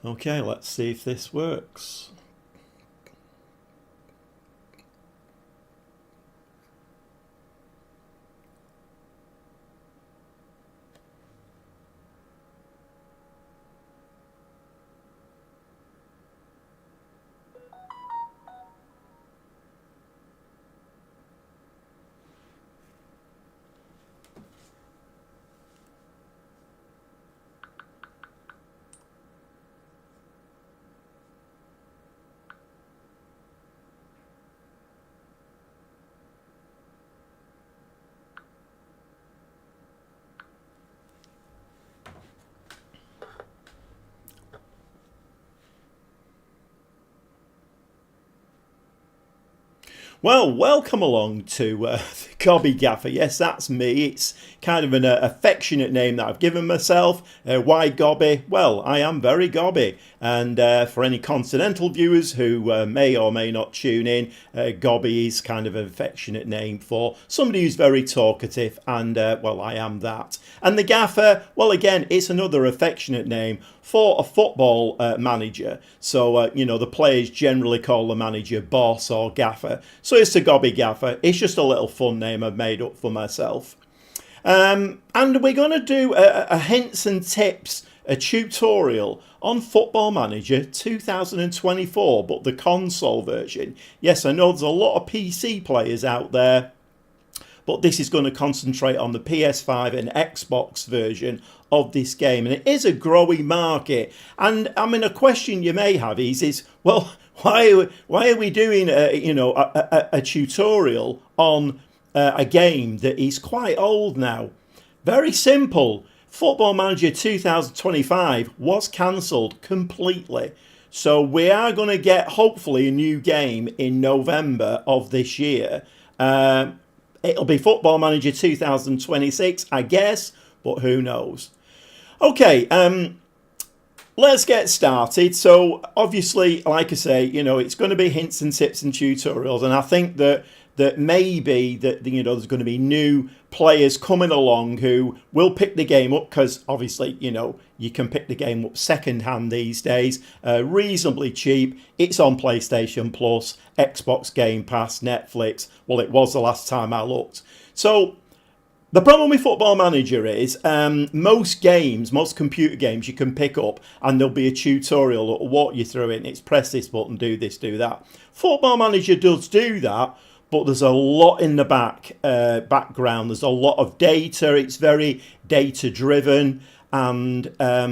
Okay, let's see if this works. Well, welcome along to the Gobby Gaffer. Yes, that's me. It's kind of an affectionate name that I've given myself. Why Gobby? Well, I am very Gobby. And for any continental viewers who may or may not tune in, Gobby is kind of an affectionate name for somebody who's very talkative. And, well, I am that. And the Gaffer, well, again, it's another affectionate name for a football manager. So, you know, the players generally call the manager boss or gaffer. So it's the Gobby Gaffer. It's just a little fun name I've made up for myself. And we're going to do a hints and tips, a tutorial on Football Manager 2024, but the console version. Yes, I know there's a lot of PC players out there, but this is going to concentrate on the PS5 and Xbox version of this game. And it is a growing market. And I mean, a question you may have is well, why are we doing a tutorial on a game that is quite old now? Very simple. Football Manager 2025 was cancelled completely. So we are going to get, hopefully, a new game in November of this year. It'll be Football Manager 2026, I guess, but who knows? Okay, let's get started. So, obviously, like I say, you know, it's going to be hints and tips and tutorials, and I think that maybe that you know there's going to be new players coming along who will pick the game up, because obviously, you know, you can pick the game up second hand these days, reasonably cheap. It's on PlayStation Plus, Xbox Game Pass, Netflix. Well, it was the last time I looked. So the problem with Football Manager is most games, most computer games, you can pick up and there'll be a tutorial that will walk you through it. And it's press this button, do this, do that. Football Manager does do that, but there's a lot in the background. There's a lot of data. It's very data driven. And I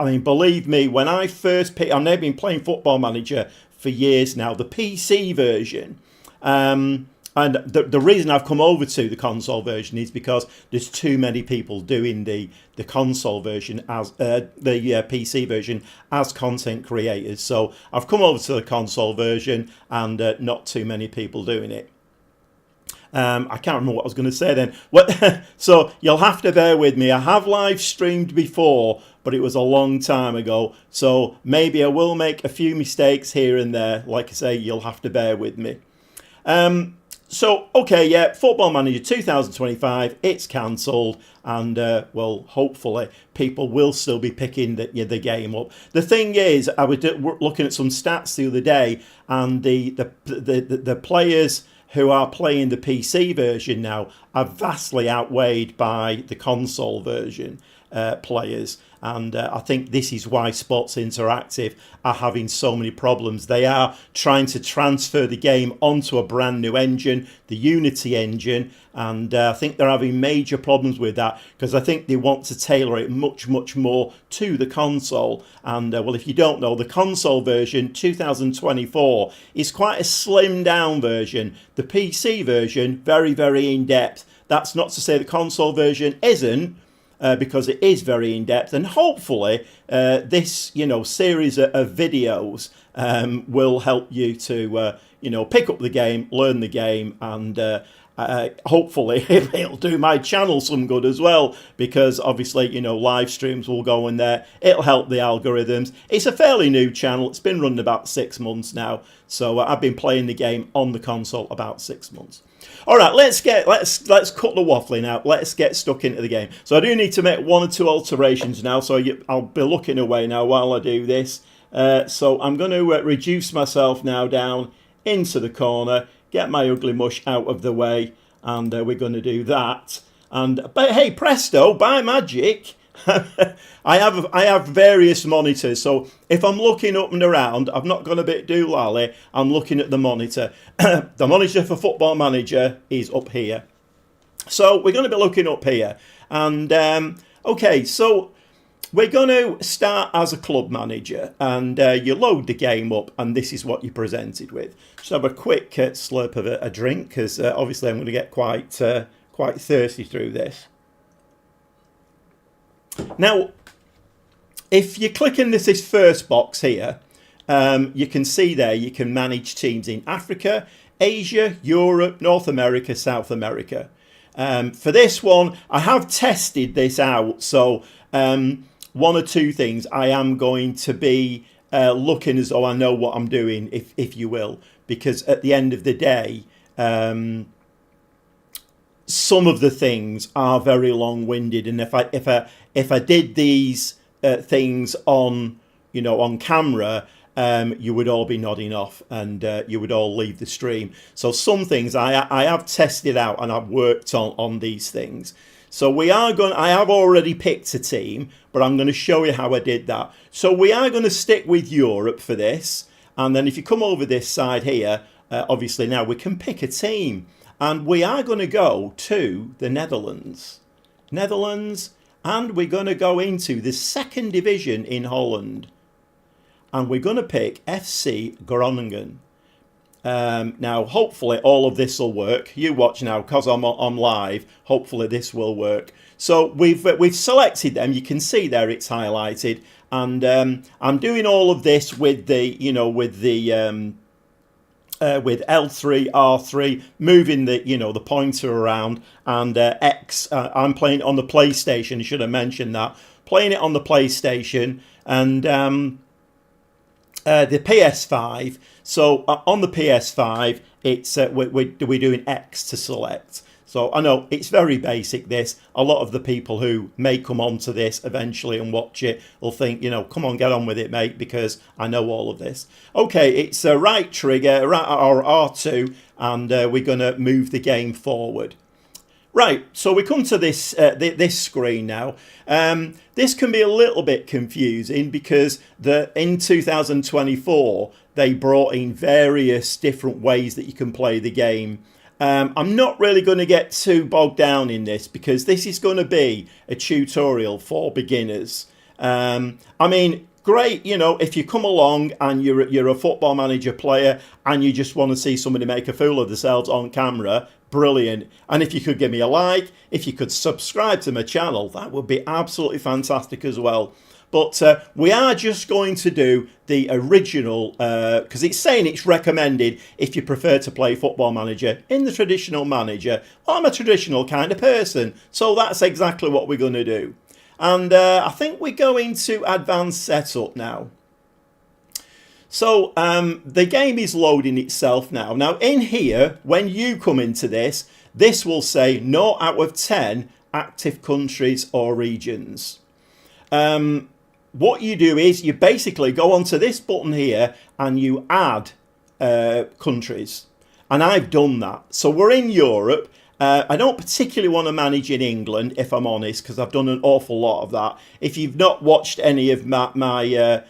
mean, believe me, when I first picked, I've been playing Football Manager for years now, the PC version. And the reason I've come over to the console version is because there's too many people doing the console version as the PC version as content creators. So I've come over to the console version, and not too many people doing it. I can't remember what I was going to say then. So you'll have to bear with me. I have live streamed before, but it was a long time ago. So maybe I will make a few mistakes here and there. Like I say, you'll have to bear with me. So, okay, yeah, Football Manager 2025, it's cancelled, and, well, hopefully people will still be picking the game up. The thing is, I was looking at some stats the other day, and the players who are playing the PC version now are vastly outweighed by the console version players. And I think this is why Sports Interactive are having so many problems. They are trying to transfer the game onto a brand new engine, the Unity engine, and I think they're having major problems with that, because I think they want to tailor it much more to the console. And well, if you don't know, the console version 2024 is quite a slimmed down version. The PC version, very in depth. That's not to say the console version isn't, because it is very in-depth, and hopefully this series of videos will help you to pick up the game, learn the game, and hopefully it'll do my channel some good as well, because obviously live streams will go in there. It'll help the algorithms. It's a fairly new channel. It's been running about 6 months now, so I've been playing the game on the console about 6 months. All right, let's cut the waffling out. Let's get stuck into the game. So I do need to make 1 or 2 alterations now. So I'll be looking away now while I do this. So I'm going to reduce myself now down into the corner, get my ugly mush out of the way, and we're going to do that. But hey, presto, by magic, I have various monitors. So if I'm looking up and around, I've not gone a bit doolally. I'm looking at the monitor. The monitor for Football Manager is up here. So we're going to be looking up here. And okay, so we're going to start as a club manager, and you load the game up, and this is what you're presented with. Just have a quick slurp of a drink, because obviously I'm going to get quite thirsty through this. Now, if you click in this first box here, you can see there you can manage teams in Africa, Asia, Europe, North America, South America. For this one, I have tested this out, so one or two things I am going to be looking as though I know what I'm doing, if you will, because at the end of the day, some of the things are very long-winded, and if I did these things on camera, you would all be nodding off, and you would all leave the stream. So some things I have tested out, and I've worked on these things. So I have already picked a team, but I'm going to show you how I did that. So we are going to stick with Europe for this. And then if you come over this side here, obviously now we can pick a team. And we are going to go to the Netherlands. And we're going to go into the second division in Holland. And we're going to pick FC Groningen. Now, hopefully all of this will work. You watch now, because I'm live. Hopefully this will work. So we've selected them. You can see there it's highlighted, and I'm doing all of this with the with L3, R3, moving the pointer around, and X. I'm playing on the PlayStation. I should have mentioned that. Playing it on the PlayStation, and the PS5. So on the PS5, it's we're doing X to select. So I know it's very basic, this. A lot of the people who may come onto this eventually and watch it will think, come on, get on with it, mate, because I know all of this. Okay, it's a right trigger, or R2, and we're going to move the game forward. Right, so we come to this this screen now. This can be a little bit confusing because in 2024 they brought in various different ways that you can play the game. I'm not really going to get too bogged down in this because this is going to be a tutorial for beginners. I mean, great, if you come along and you're a Football Manager player and you just want to see somebody make a fool of themselves on camera, brilliant. And if you could give me a like, if you could subscribe to my channel, that would be absolutely fantastic as well. But we are just going to do the original, because it's saying it's recommended if you prefer to play Football Manager in the traditional manager. Well, I'm a traditional kind of person, so that's exactly what we're going to do. And I think we're going to advanced setup now. So the game is loading itself now. Now in here, when you come into this, this will say 0 out of 10 active countries or regions. What you do is you basically go onto this button here and you add countries. And I've done that. So we're in Europe. I don't particularly want to manage in England, if I'm honest, because I've done an awful lot of that. If you've not watched any of my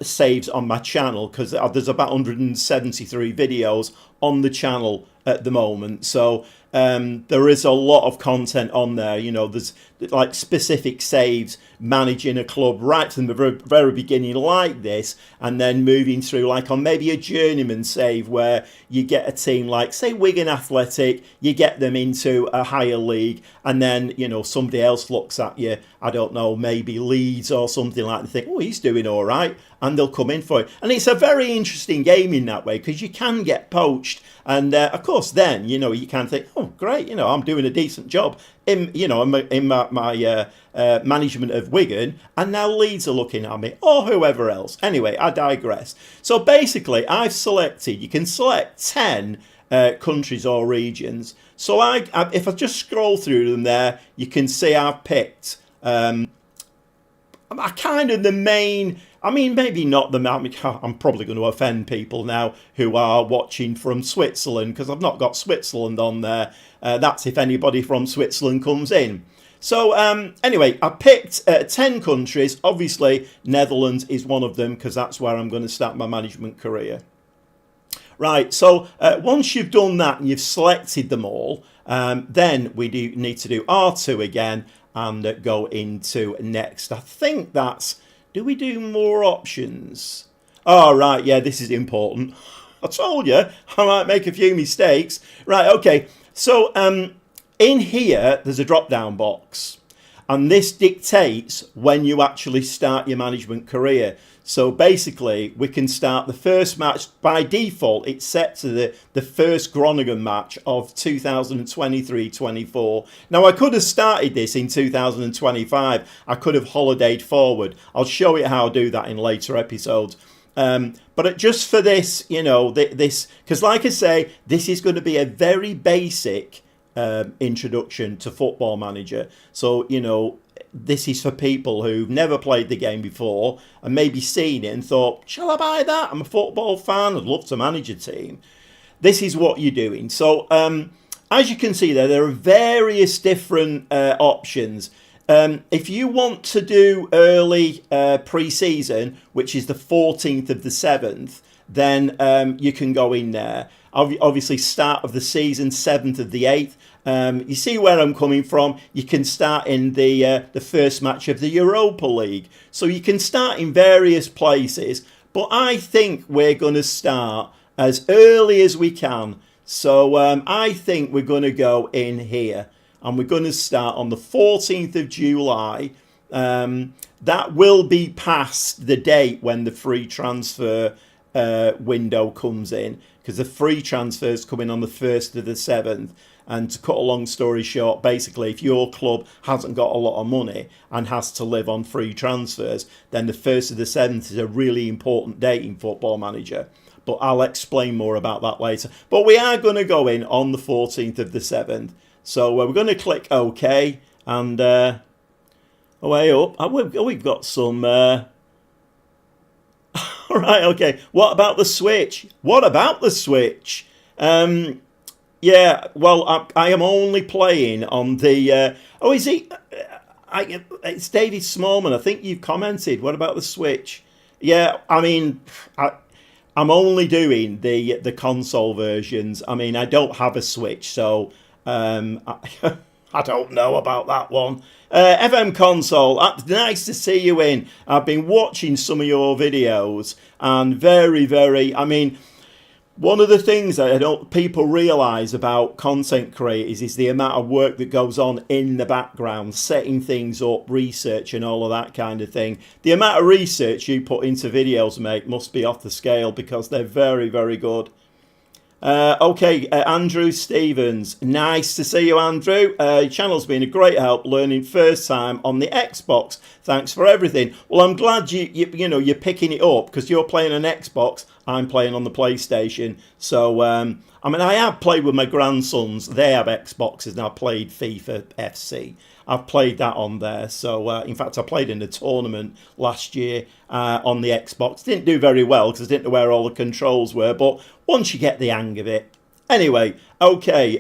saves on my channel, because there's about 173 videos on the channel at the moment. So there is a lot of content on there. There's like specific saves, managing a club right from the very beginning like this, and then moving through like on maybe a journeyman save where you get a team like, say, Wigan Athletic, you get them into a higher league, and then somebody else looks at you, I don't know, maybe Leeds or something like that, think, oh, he's doing all right, and they'll come in for it. And it's a very interesting game in that way because you can get poached, and of course then you can think, oh great, I'm doing a decent job in my management of Wigan, and now Leeds are looking at me, or whoever else. Anyway, I digress. So basically I've selected, you can select 10 countries or regions. So if I just scroll through them there, you can see I've picked kind of the main, I mean, maybe not the, I'm probably going to offend people now who are watching from Switzerland, because I've not got Switzerland on there. That's if anybody from Switzerland comes in. So anyway, I picked 10 countries. Obviously, Netherlands is one of them, because that's where I'm going to start my management career. Right, so once you've done that and you've selected them all, then we do need to do R2 again and go into next. I think that's, do we do more options? Oh, right, yeah, this is important. I told you, I might make a few mistakes. Right, okay, so in here, there's a drop-down box. And this dictates when you actually start your management career. So basically, we can start the first match. By default, it's set to the first Groningen match of 2023-24. Now, I could have started this in 2025. I could have holidayed forward. I'll show you how I do that in later episodes. But just for this, you know, this, because like I say, this is going to be a very basic introduction to Football Manager. So, you know, this is for people who've never played the game before and maybe seen it and thought, shall I buy that? I'm a football fan, I'd love to manage a team. This is what you're doing. So as you can see there are various different options. If you want to do early pre-season, which is the 14th of the 7th, then you can go in there. Obviously, start of the season, 7th of the 8th. You see where I'm coming from. You can start in the first match of the Europa League. So you can start in various places. But I think we're going to start as early as we can. So I think we're going to go in here. And we're going to start on the 14th of July. That will be past the date when the free transfer window comes in, because the free transfers come in on the 1st of the 7th. And to cut a long story short, basically, if your club hasn't got a lot of money and has to live on free transfers, then the 1st of the 7th is a really important date in Football Manager. But I'll explain more about that later. But we are going to go in on the 14th of the 7th. So we're going to click OK. And way up. We've got some... All right, okay. What about the Switch? What about the Switch? Yeah, well, I am only playing on the... oh, is he... it's David Smallman. I think you've commented. What about the Switch? Yeah, I mean, I'm only doing the console versions. I mean, I don't have a Switch, so I don't know about that one. FM Console, nice to see you in. I've been watching some of your videos, and very, I mean... One of the things that people realise about content creators is the amount of work that goes on in the background, setting things up, research and all of that kind of thing. The amount of research you put into videos, mate, must be off the scale, because they're very good. Okay, Andrew Stevens. Nice to see you, Andrew. Your channel's been a great help learning first time on the Xbox. Thanks for everything. Well, I'm glad you're picking it up, because you're playing on Xbox. I'm playing on the PlayStation. So, I mean, I have played with my grandsons. They have Xboxes, and I've played FIFA FC. I've played that on there. So, in fact, I played in a tournament last year on the Xbox. Didn't do very well, because I didn't know where all the controls were. But once you get the hang of it. Anyway, okay.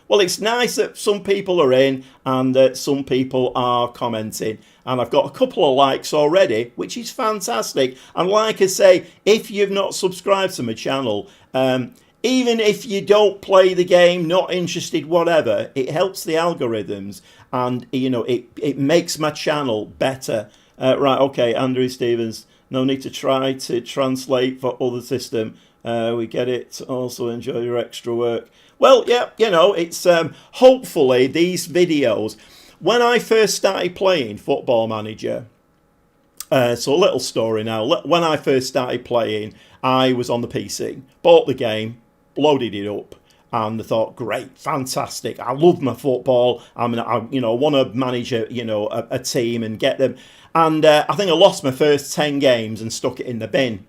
Well, it's nice that some people are in and that some people are commenting. And I've got a couple of likes already, which is fantastic. And like I say, if you've not subscribed to my channel, even if you don't play the game, not interested, whatever, it helps the algorithms. And, you know, it makes my channel better. Right, okay, Andrew Stevens. No need to try to translate for other system. We get it. Also enjoy your extra work. Well, yeah, you know, it's hopefully these videos. When I first started playing Football Manager, so a little story now. When I first started playing, I was on the PC, bought the game, loaded it up, and I thought, great, fantastic. I love my football. I want to manage a team and get them. And I think I lost my first 10 games and stuck it in the bin.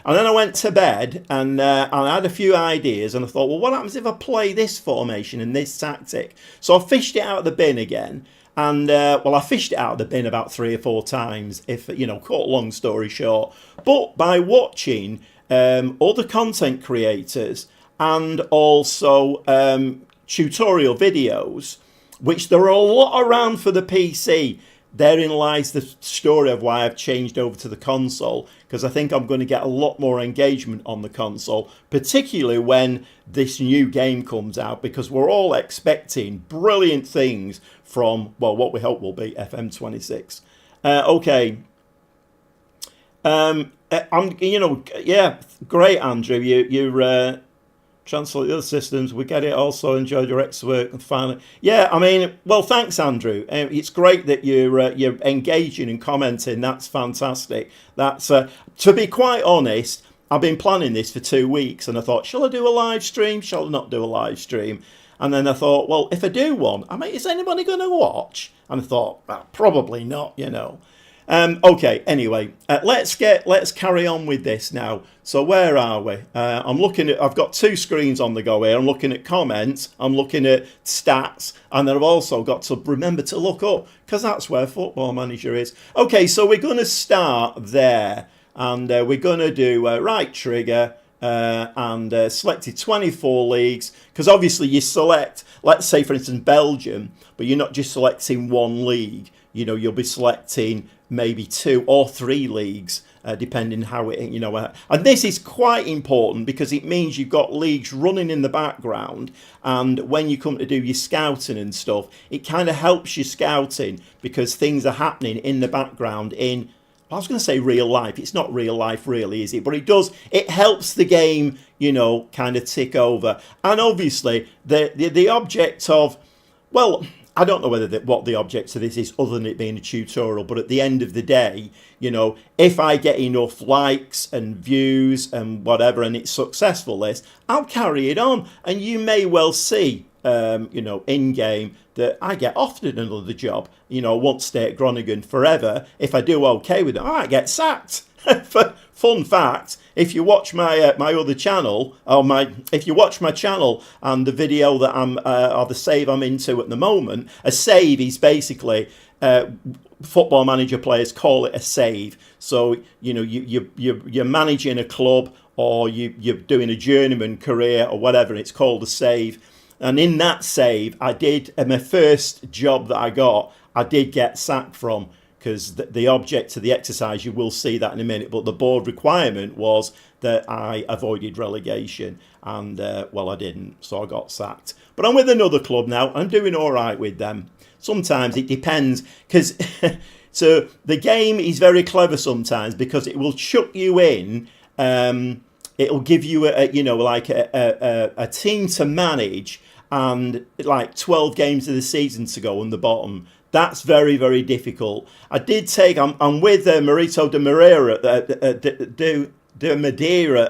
And then I went to bed and I had a few ideas, and I thought, well, what happens if I play this formation and this tactic? So I fished it out of the bin again, And well, I fished it out of the bin about 3 or 4 times, if cut a long story short. But by watching other content creators and also tutorial videos, which there are a lot around for the PC, therein lies the story of why I've changed over to the console, because I think I'm going to get a lot more engagement on the console, particularly when this new game comes out, because we're all expecting brilliant things from, well, what we hope will be FM26. Okay. Yeah, great, Andrew. You're translate the other systems. We get it. Also enjoyed your ex work and finally, yeah. I mean, well, thanks, Andrew. It's great that you're engaging and commenting. That's fantastic. That's to be quite honest, I've been planning this for 2 weeks, and I thought, shall I do a live stream? Shall I not do a live stream? And then I thought, well, if I do one, I mean, is anybody going to watch? And I thought, well, probably not. Okay, anyway, let's carry on with this now. So where are we? I've got 2 screens on the go here. I'm looking at comments, I'm looking at stats, and then I've also got to remember to look up, because that's where Football Manager is. Okay, so we're going to start there, and we're going to do right trigger, and selected 24 leagues, because obviously you select, let's say for instance Belgium, but you're not just selecting one league. You'll be selecting maybe 2 or 3 leagues, depending how it, and this is quite important because it means you've got leagues running in the background, and when you come to do your scouting and stuff, it kind of helps your scouting because things are happening in the background in, I was going to say real life. It's not real life really, is it? But it helps the game, kind of tick over. And obviously the object of, well, I don't know what the object of this is other than it being a tutorial, but at the end of the day, if I get enough likes and views and whatever, and it's successful, I'll carry it on. And you may well see, in game that I get offered another job. I won't stay at Groningen forever. If I do okay with it, I might get sacked. Fun fact: if you watch my my other channel, if you watch my channel and the video that or the save I'm into at the moment, a save is basically Football Manager players call it a save. So you're managing a club, or you're doing a journeyman career or whatever, and it's called a save. And in that save, I did my first job that I did get sacked from. Because the object of the exercise, you will see that in a minute, but the board requirement was that I avoided relegation, and well, I didn't, so I got sacked. But I'm with another club now. I'm doing all right with them. Sometimes it depends, because so the game is very clever sometimes, because it will chuck you in. It'll give you a team to manage, and like 12 games of the season to go on the bottom. That's very, very difficult. I did take, I'm with Marito de Madeira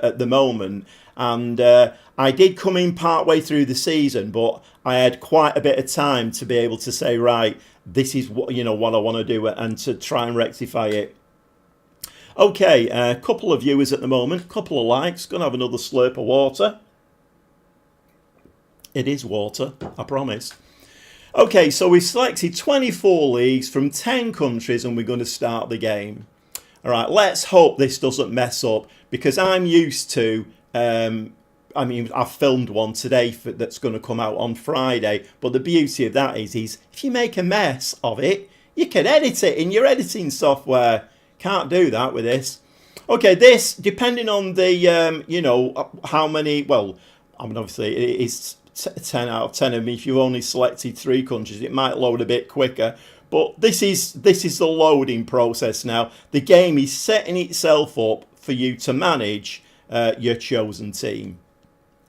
at the moment, and I did come in part way through the season, but I had quite a bit of time to be able to say, right, this is what what I want to do, and to try and rectify it. Okay, a couple of viewers at the moment, couple of likes. Gonna have another slurp of water. It is water, I promise. Okay, so we've selected 24 leagues from 10 countries, and we're going to start the game. All right, let's hope this doesn't mess up, because I'm used to, I've filmed one today that's going to come out on Friday, but the beauty of that is if you make a mess of it, you can edit it in your editing software. Can't do that with this. Okay, this, depending on the, how many, well, obviously it is 10 out of 10. I mean, if you've only selected 3 countries, it might load a bit quicker. But this is the loading process now. The game is setting itself up for you to manage your chosen team.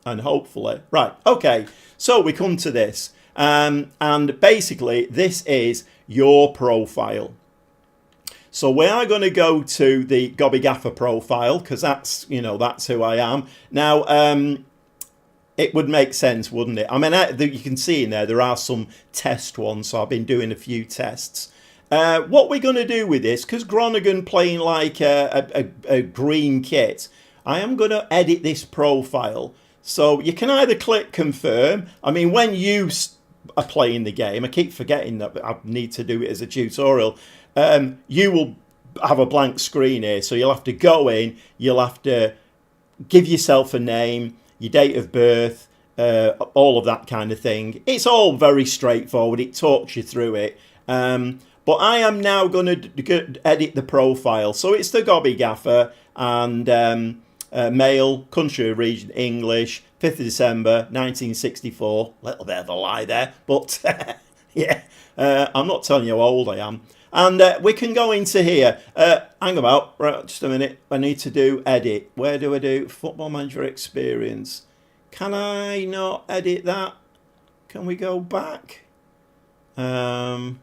And hopefully, right, okay, so we come to this. And basically, this is your profile. So we are going to go to the Gobby Gaffer profile, because that's who I am. Now, it would make sense, wouldn't it? I mean, you can see in there are some test ones, so I've been doing a few tests. What we're going to do with this, because Groningen playing like a green kit, I am going to edit this profile. So you can either click confirm. I mean, when you are playing the game, I keep forgetting that I need to do it as a tutorial. You will have a blank screen here, so you'll have to go in, you'll have to give yourself a name, your date of birth, all of that kind of thing. It's all very straightforward. It talks you through it. But I am now going to edit the profile. So it's the Gobby Gaffer, and male, country of region, English, 5th of December, 1964. Little bit of a lie there, but yeah, I'm not telling you how old I am. And we can go into here. Hang about, right, just a minute. I need to do edit. Where do I do Football Manager Experience? Can I not edit that? Can we go back? Edit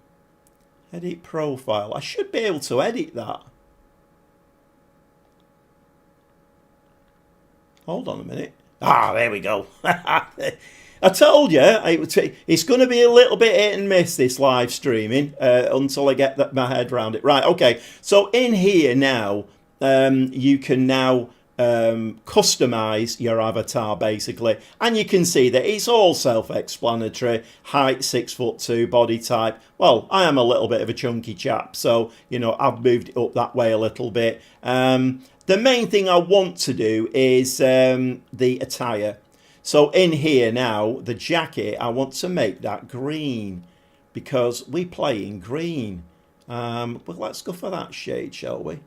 profile. I should be able to edit that. Hold on a minute. Ah, there we go. I told you, it's going to be a little bit hit and miss, this live streaming, until I get my head around it. Right, okay. So in here now, you can now customize your avatar, basically. And you can see that it's all self-explanatory. Height, 6'2", body type. Well, I am a little bit of a chunky chap, so, you know, I've moved it up that way a little bit. The main thing I want to do is the attire. So in here now, the jacket, I want to make that green because we play in green. Well, let's go for that shade, shall we?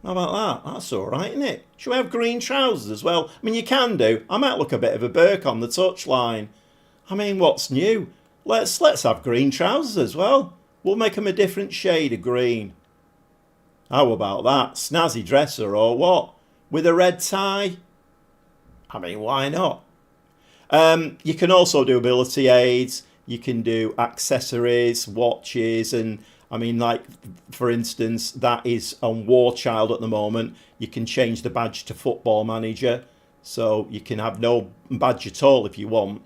How about that? That's all right, isn't it? Should we have green trousers as well? I mean, you can do. I might look a bit of a Burke on the touchline. I mean, what's new? Let's have green trousers as well. We'll make them a different shade of green. How about that? Snazzy dresser or what? With a red tie? I mean, why not? You can also do ability aids. You can do accessories, watches, and I mean, like, for instance, that is on War Child at the moment. You can change the badge to Football Manager. So you can have no badge at all if you want.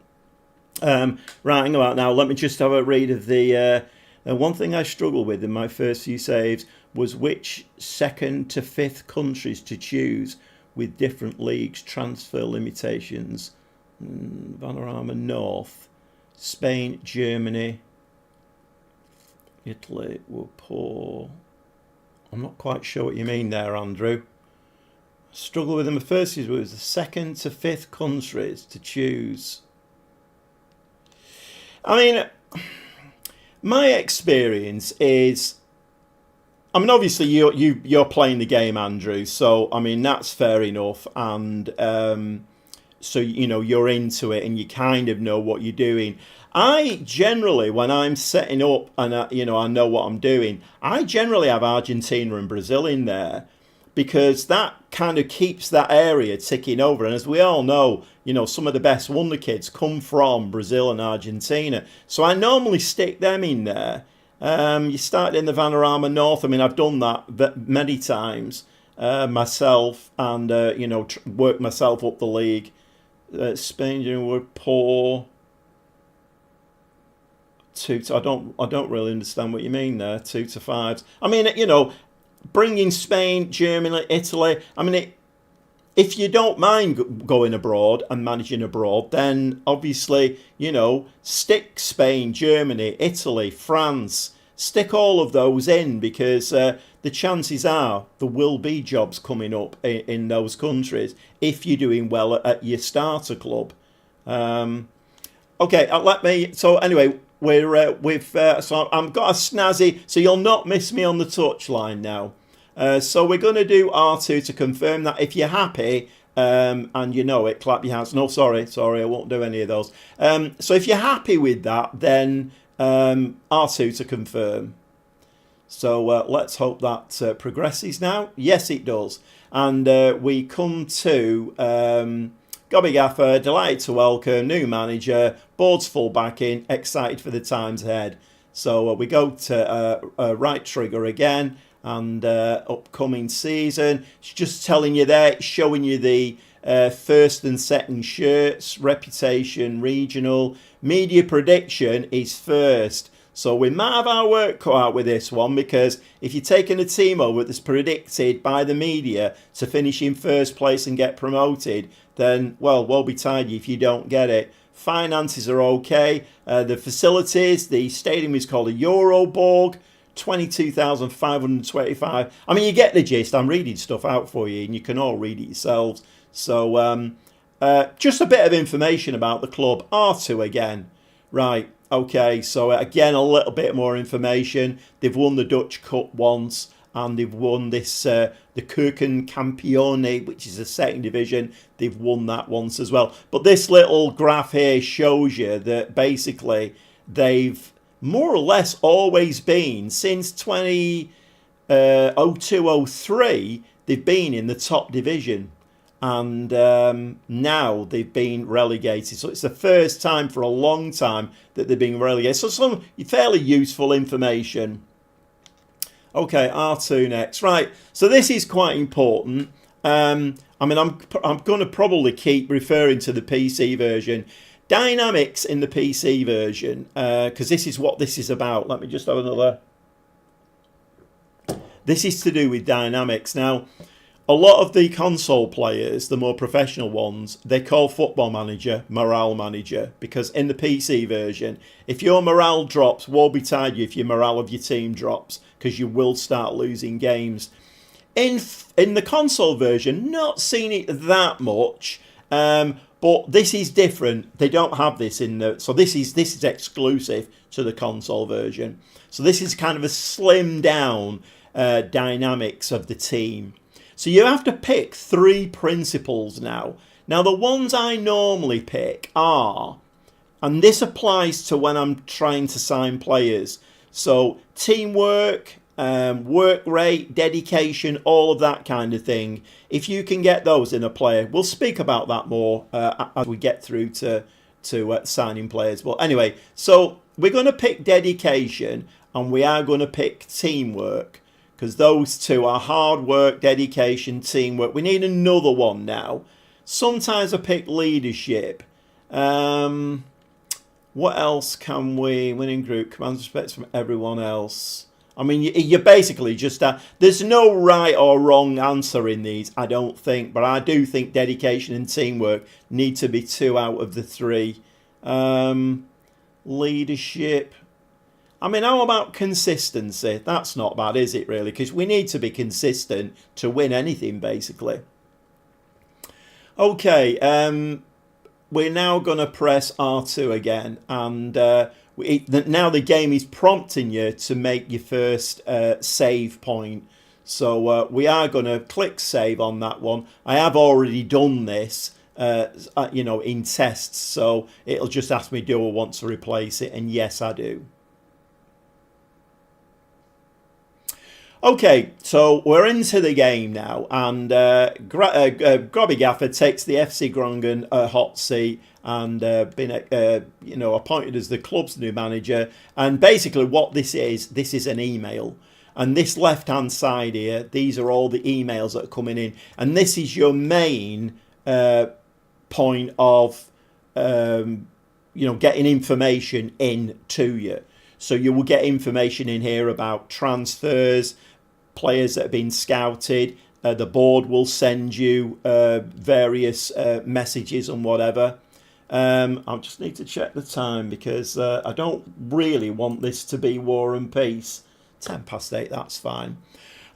Right, hang about now. Let me just have a read of the... one thing I struggled with in my first few saves was which 2nd to 5th countries to choose with different leagues, transfer limitations. Panorama North, Spain, Germany, Italy were poor. I'm not quite sure what you mean there, Andrew. Struggle with them. The first was the 2nd to 5th countries to choose. I mean, my experience is, I mean, obviously you're playing the game, Andrew. So I mean that's fair enough, and so you know you're into it and you kind of know what you're doing. I generally, when I'm setting up and you know I know what I'm doing, I generally have Argentina and Brazil in there because that kind of keeps that area ticking over. And as we all know, you know, some of the best wonder kids come from Brazil and Argentina. So I normally stick them in there. You started in the Panorama North. I mean, I've done that many times myself, and you know, worked myself up the league. Spain were poor. I don't really understand what you mean there. 2 to 5s. I mean, you know, bringing Spain, Germany, Italy. I mean, if you don't mind going abroad and managing abroad, then obviously, you know, stick Spain, Germany, Italy, France, stick all of those in, because the chances are there will be jobs coming up in those countries if you're doing well at your starter club. Okay, let me. So anyway, so I've got a snazzy. So you'll not miss me on the touchline now. So we're going to do R2 to confirm that. If you're happy and you know it, clap your hands. No, sorry, I won't do any of those. So if you're happy with that, then R2 to confirm. So let's hope that progresses now. Yes, it does. And we come to Gobby Gaffer, delighted to welcome, new manager, board's full backing, excited for the times ahead. So we go to right trigger again. And upcoming season, it's just telling you there, it's showing you the first and second shirts, reputation, regional, media prediction is first. So we might have our work cut out with this one, because if you're taking a team over that's predicted by the media to finish in first place and get promoted, then, well, woe betide you if you don't get it. Finances are okay. The facilities, the stadium is called a Euroborg. 22,525. I mean, you get the gist. I'm reading stuff out for you, and you can all read it yourselves. So, just a bit of information about the club. R2 again. Right, okay, so again, a little bit more information. They've won the Dutch Cup once, and they've won this, the Keukenkampioen, which is the second division. They've won that once as well. But this little graph here shows you that basically they've more or less always been, since 2002-03, they've been in the top division, and now they've been relegated. So it's the first time for a long time that they've been relegated. So some fairly useful information. Okay, R2 next. Right, so this is quite important. I mean, I'm going to probably keep referring to the PC version. Dynamics in the PC version, because this is what this is about. Let me just have another. This is to do with dynamics. Now, a lot of the console players, the more professional ones, they call Football Manager Morale Manager, because in the PC version, if your morale drops, woe betide you if your morale of your team drops, because you will start losing games. In the console version, not seen it that much. But this is different. They don't have this in the... So this is exclusive to the console version. So this is kind of a slimmed down dynamics of the team. So you have to pick 3 principles now. Now the ones I normally pick are... And this applies to when I'm trying to sign players. So teamwork, work rate, dedication, all of that kind of thing. If you can get those in a player, we'll speak about that more as we get through to signing players. But anyway, so we're going to pick dedication, and we are going to pick teamwork, because those two are hard work, dedication, teamwork. We need another one now. Sometimes I pick leadership. What else can we? Winning group, commands respect from everyone else. I mean, you basically just... there's no right or wrong answer in these, I don't think. But I do think dedication and teamwork need to be 2 out of the 3. Leadership. I mean, how about consistency? That's not bad, is it, really? Because we need to be consistent to win anything, basically. Okay, we're now going to press R2 again. And... now the game is prompting you to make your first save point. So we are going to click save on that one. I have already done this, in tests. So it'll just ask me, do I want to replace it? And yes, I do. Okay, so we're into the game now. And Grobby Gaffer takes the FC Groningen hot seat, and been appointed as the club's new manager. And basically what this is an email. And this left-hand side here, these are all the emails that are coming in. And this is your main point of, getting information in to you. So you will get information in here about transfers, players that have been scouted. The board will send you various messages and whatever. I just need to check the time, because I don't really want this to be War and Peace. 8:10, that's fine.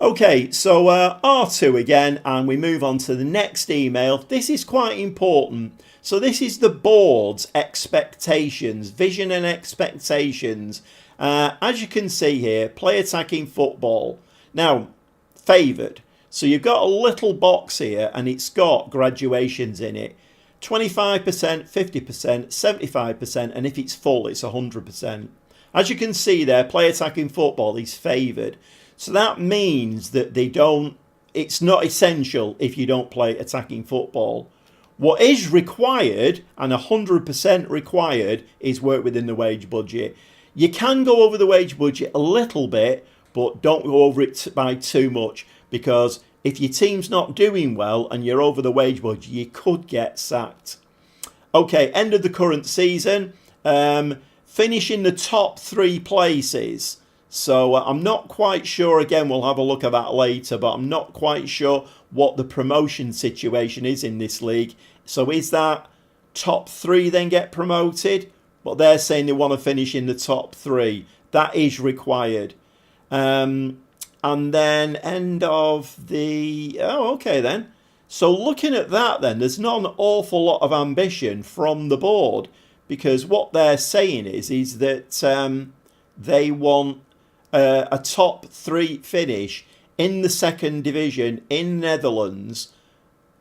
Okay, so R2 again, and we move on to the next email. This is quite important. So this is the board's expectations, vision and expectations. As you can see here, play attacking football. Now, favoured. So you've got a little box here, and it's got graduations in it. 25%, 50%, 75%, and if it's full, it's 100%. As you can see there, play attacking football is favoured. So that means that it's not essential if you don't play attacking football. What is required, and 100% required, is work within the wage budget. You can go over the wage budget a little bit, but don't go over it by too much, because if your team's not doing well and you're over the wage budget, you could get sacked. Okay, end of the current season. Finish in the top 3 places. So I'm not quite sure. Again, we'll have a look at that later, but I'm not quite sure what the promotion situation is in this league. So is that top 3 then get promoted, but they're saying they want to finish in the top 3. That is required. And then end of the... Oh, okay then. So looking at that then, there's not an awful lot of ambition from the board, because what they're saying is that they want a top 3 finish in the 2nd division in Netherlands,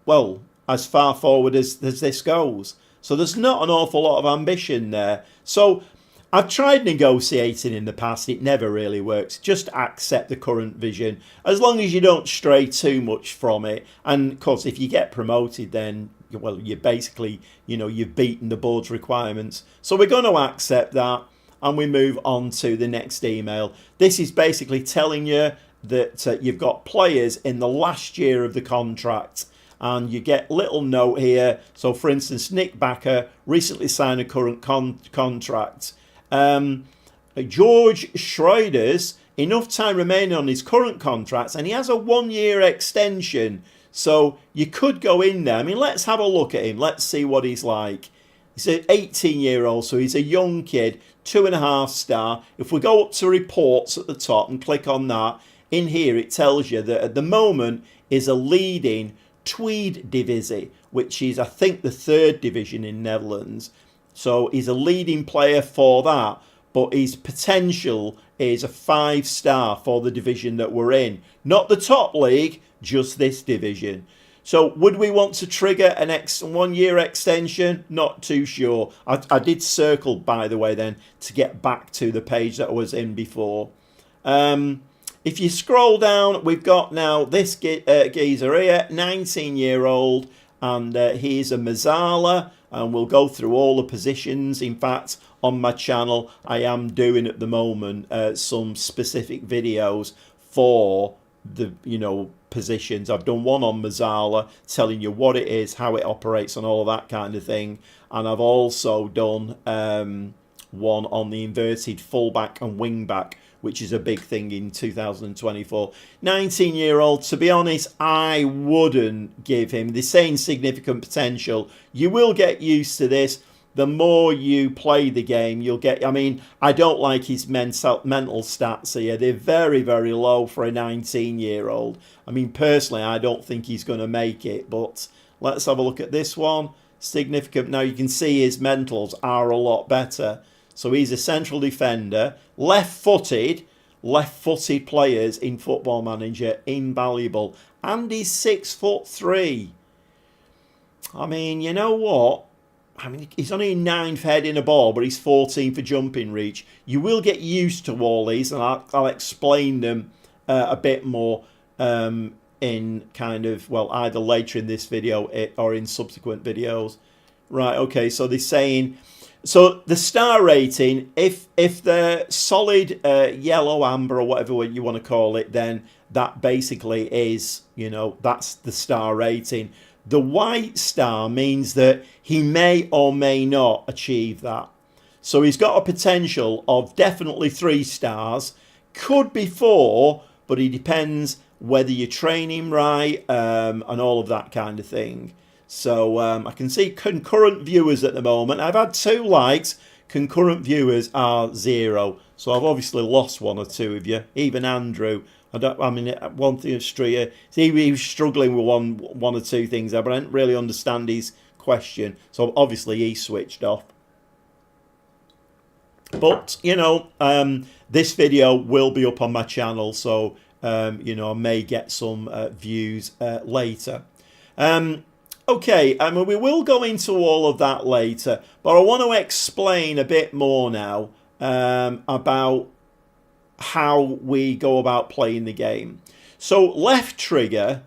well, as far forward as this goes. So there's not an awful lot of ambition there. So I've tried negotiating in the past. It never really works. Just accept the current vision, as long as you don't stray too much from it. And of course, if you get promoted, then, well, you're basically, you've beaten the board's requirements. So we're going to accept that, and we move on to the next email. This is basically telling you that you've got players in the last year of the contract, and you get little note here. So for instance, Nick Bakker recently signed a current contract. George Schroeder's enough time remaining on his current contracts, and he has a 1-year extension. So you could go in there. I mean, let's have a look at him. Let's see what he's like. He's an 18-year-old, so he's a young kid, 2.5 star. If we go up to reports at the top and click on that, in here it tells you that at the moment is a leading Tweede Divisie, which is, I think, the 3rd division in Netherlands. So he's a leading player for that, but his potential is a 5-star for the division that we're in. Not the top league, just this division. So would we want to trigger an 1-year extension? Not too sure. I did circle, by the way, then, to get back to the page that I was in before. If you scroll down, we've got now this geezer here, 19-year-old, and he's a Mazzala, and we'll go through all the positions. In fact, on my channel, I am doing at the moment some specific videos for the positions. I've done one on Mazzala, telling you what it is, how it operates, and all of that kind of thing. And I've also done one on the inverted fullback and wingback, which is a big thing in 2024. 19-year-old, to be honest, I wouldn't give him. They're saying significant potential. You will get used to this. The more you play the game, you'll get... I mean, I don't like his mental stats here. They're very, very low for a 19-year-old. I mean, personally, I don't think he's going to make it. But let's have a look at this one. Significant. Now, you can see his mentals are a lot better. So he's a central defender, left-footed players in Football Manager, invaluable. And he's 6'3". I mean, you know what? I mean, he's only 9th heading a ball, but he's 14 for jumping reach. You will get used to all these, and I'll explain them a bit more in kind of, well, either later in this video or in subsequent videos. Right, okay, so they're saying... So the star rating, if they're solid yellow, amber, or whatever you want to call it, then that basically is, that's the star rating. The white star means that he may or may not achieve that. So he's got a potential of definitely 3 stars, could be 4, but it depends whether you train him right and all of that kind of thing. So I can see concurrent viewers at the moment. I've had 2 likes. Concurrent viewers are 0. So I've obviously lost 1 or 2 of you. Even Andrew. One thing of Stria, he was struggling with one or 2 things there, but I didn't really understand his question. So obviously he switched off. But, this video will be up on my channel. So, I may get some views later. Okay, we will go into all of that later, but I want to explain a bit more now about how we go about playing the game. So left trigger,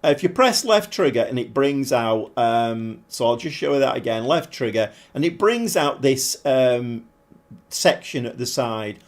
if you press left trigger and it brings out, so I'll just show you that again, left trigger, and it brings out this section at the side.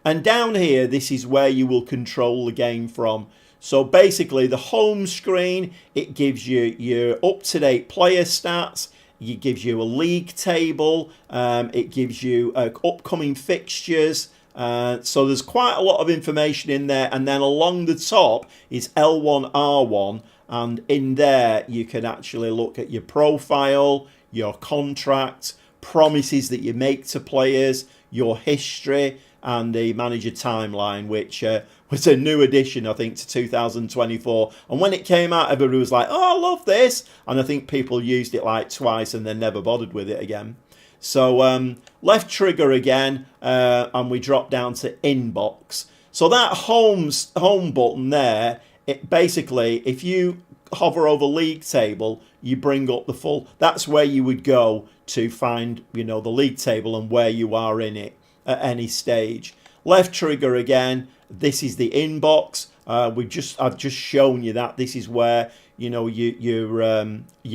And down here, this is where you will control the game from. So basically the home screen, it gives you your up-to-date player stats, it gives you a league table, it gives you upcoming fixtures, So there's quite a lot of information in there, and then along the top is L1R1, and in there you can actually look at your profile, your contract, promises that you make to players, your history, and the manager timeline, which was a new addition, I think, to 2024. And when it came out, everybody was like, oh, I love this. And I think people used it like twice and then never bothered with it again. So left trigger again, and we drop down to inbox. So that home button there, it basically, if you hover over league table, you bring up the full. That's where you would go to find, the league table and where you are in it at any stage. Left trigger again. This is the inbox. I've just shown you that. This is where you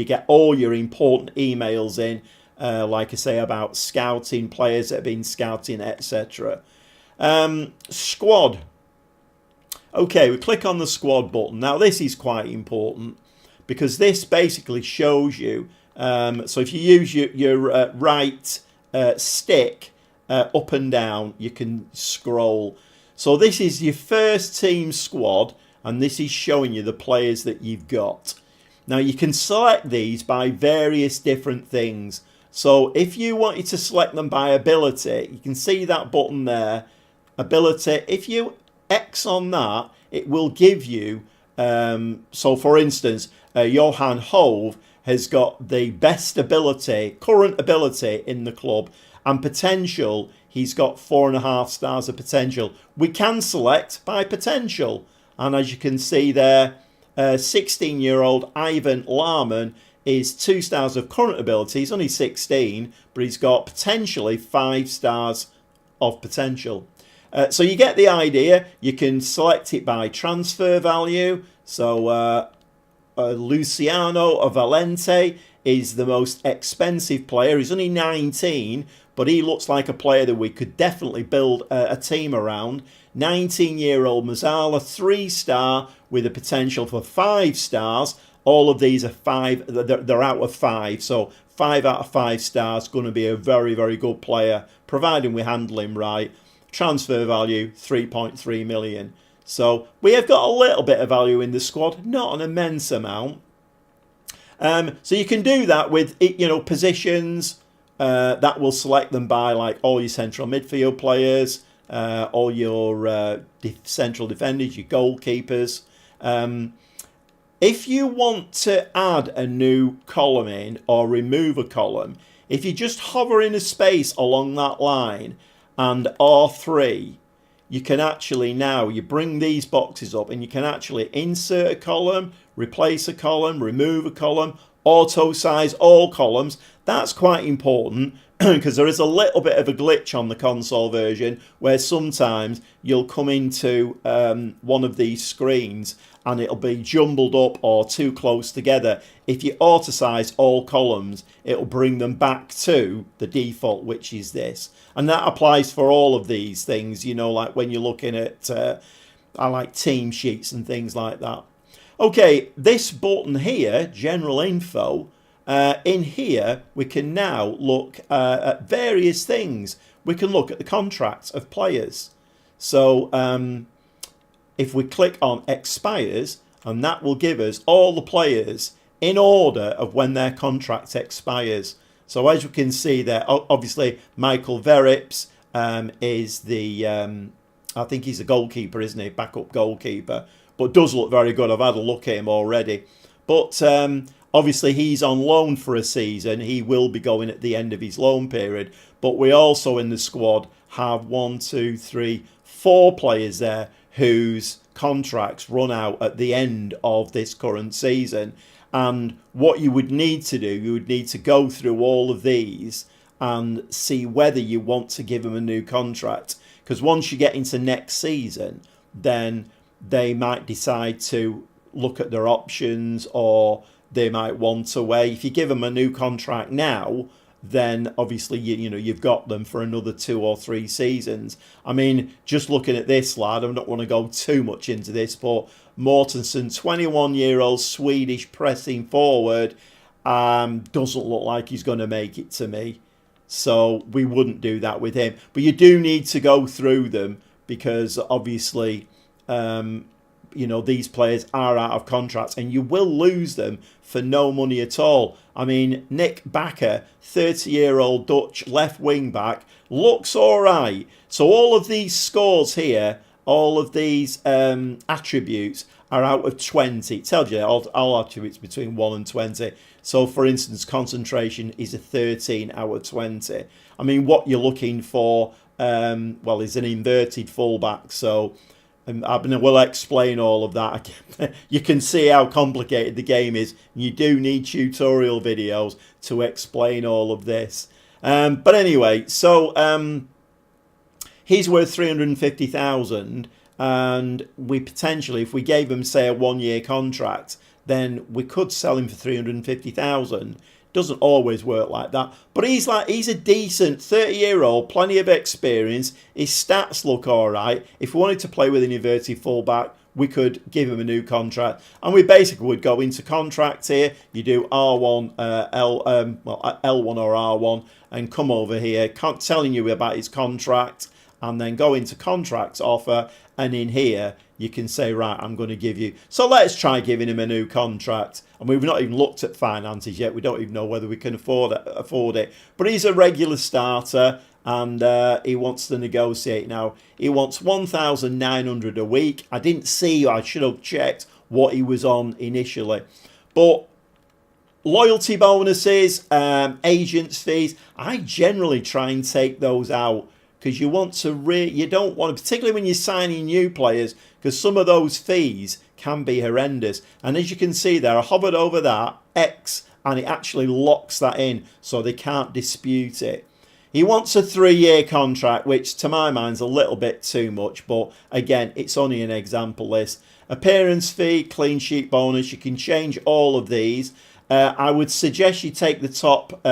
get all your important emails in. Like I say, about scouting, players that have been scouting, etc. Squad. Okay, we click on the squad button. Now this is quite important because this basically shows you. So if you use your right stick up and down, you can scroll. So this is your first team squad, and this is showing you the players that you've got. Now you can select these by various different things. So if you wanted to select them by ability, you can see that button there, ability. If you X on that, it will give you, so for instance, Johan Hove has got the best ability, current ability in the club, and potential, he's got 4.5 stars of potential. We can select by potential, and as you can see there, 16-year-old Ivan Larman is 2 stars of current ability. He's only 16, but he's got potentially 5 stars of potential. So you get the idea. You can select it by transfer value. So Luciano Valente is the most expensive player. He's only 19, but he looks like a player that we could definitely build a team around. 19-year-old Mazzala, 3-star with a potential for 5 stars. All of these are 5. They're out of 5. So 5 out of 5 stars. Going to be a very, very good player, providing we handle him right. Transfer value, 3.3 million. So we have got a little bit of value in the squad, not an immense amount. So you can do that with, positions. That will select them by like all your central midfield players, all your central defenders, your goalkeepers. If you want to add a new column in or remove a column, if you just hover in a space along that line and R3, you can actually now, you bring these boxes up and you can actually insert a column, replace a column, remove a column, auto size all columns. That's quite important because there is a little bit of a glitch on the console version where sometimes you'll come into one of these screens and it'll be jumbled up or too close together. If you auto size all columns, it'll bring them back to the default, which is this. And that applies for all of these things, like when you're looking at I like team sheets and things like that. Okay, this button here, general info, in here we can now look at various things. We can look at the contracts of players. So if we click on expires, and that will give us all the players in order of when their contract expires. So as you can see there, obviously Michael Verrips is the, I think he's a goalkeeper, isn't he? Backup goalkeeper. But does look very good. I've had a look at him already. But obviously he's on loan for a season. He will be going at the end of his loan period. But we also in the squad have 4 players there whose contracts run out at the end of this current season. And what you would need to do, you would need to go through all of these and see whether you want to give them a new contract. Because once you get into next season, then they might decide to look at their options, or they might want to wait. If you give them a new contract now, then obviously you've got them for another 2 or 3 seasons. I mean, just looking at this lad, I don't want to go too much into this, but Mortensen, 21-year-old Swedish pressing forward, doesn't look like he's going to make it to me. So we wouldn't do that with him. But you do need to go through them because obviously, you know, these players are out of contracts and you will lose them for no money at all. I mean, Nick Bakker, 30-year-old Dutch left wing back, looks all right. So all of these scores here, all of these attributes are out of 20. It tells you all attributes between 1 and 20. So, for instance, concentration is a 13 out of 20. I mean, what you're looking for, well, is an inverted fullback. So, we'll explain all of that. You can see how complicated the game is. You do need tutorial videos to explain all of this. But anyway, so he's worth 350,000, and we potentially, if we gave him, say, a 1-year contract, then we could sell him for 350,000. Doesn't always work like that, but he's a decent 30-year-old, plenty of experience. His stats look all right. If we wanted to play with an inverted fullback, we could give him a new contract, and we basically would go into contract here. You do R1, L1 or R1, and come over here, telling you about his contract, and then go into contract offer, and in here you can say, right, I'm going to give you. So let's try giving him a new contract. And we've not even looked at finances yet. We don't even know whether we can afford it. But he's a regular starter, and he wants to negotiate now. He wants 1,900 a week. I didn't see. I should have checked what he was on initially. But loyalty bonuses, agents fees, I generally try and take those out, because you want to you don't want to, particularly when you're signing new players, because some of those fees can be horrendous. And as you can see there, I hovered over that X, and it actually locks that in, so they can't dispute it. He wants a 3-year contract, which to my mind is a little bit too much, but again, it's only an example list. Appearance fee, clean sheet bonus, you can change all of these. I would suggest you take the top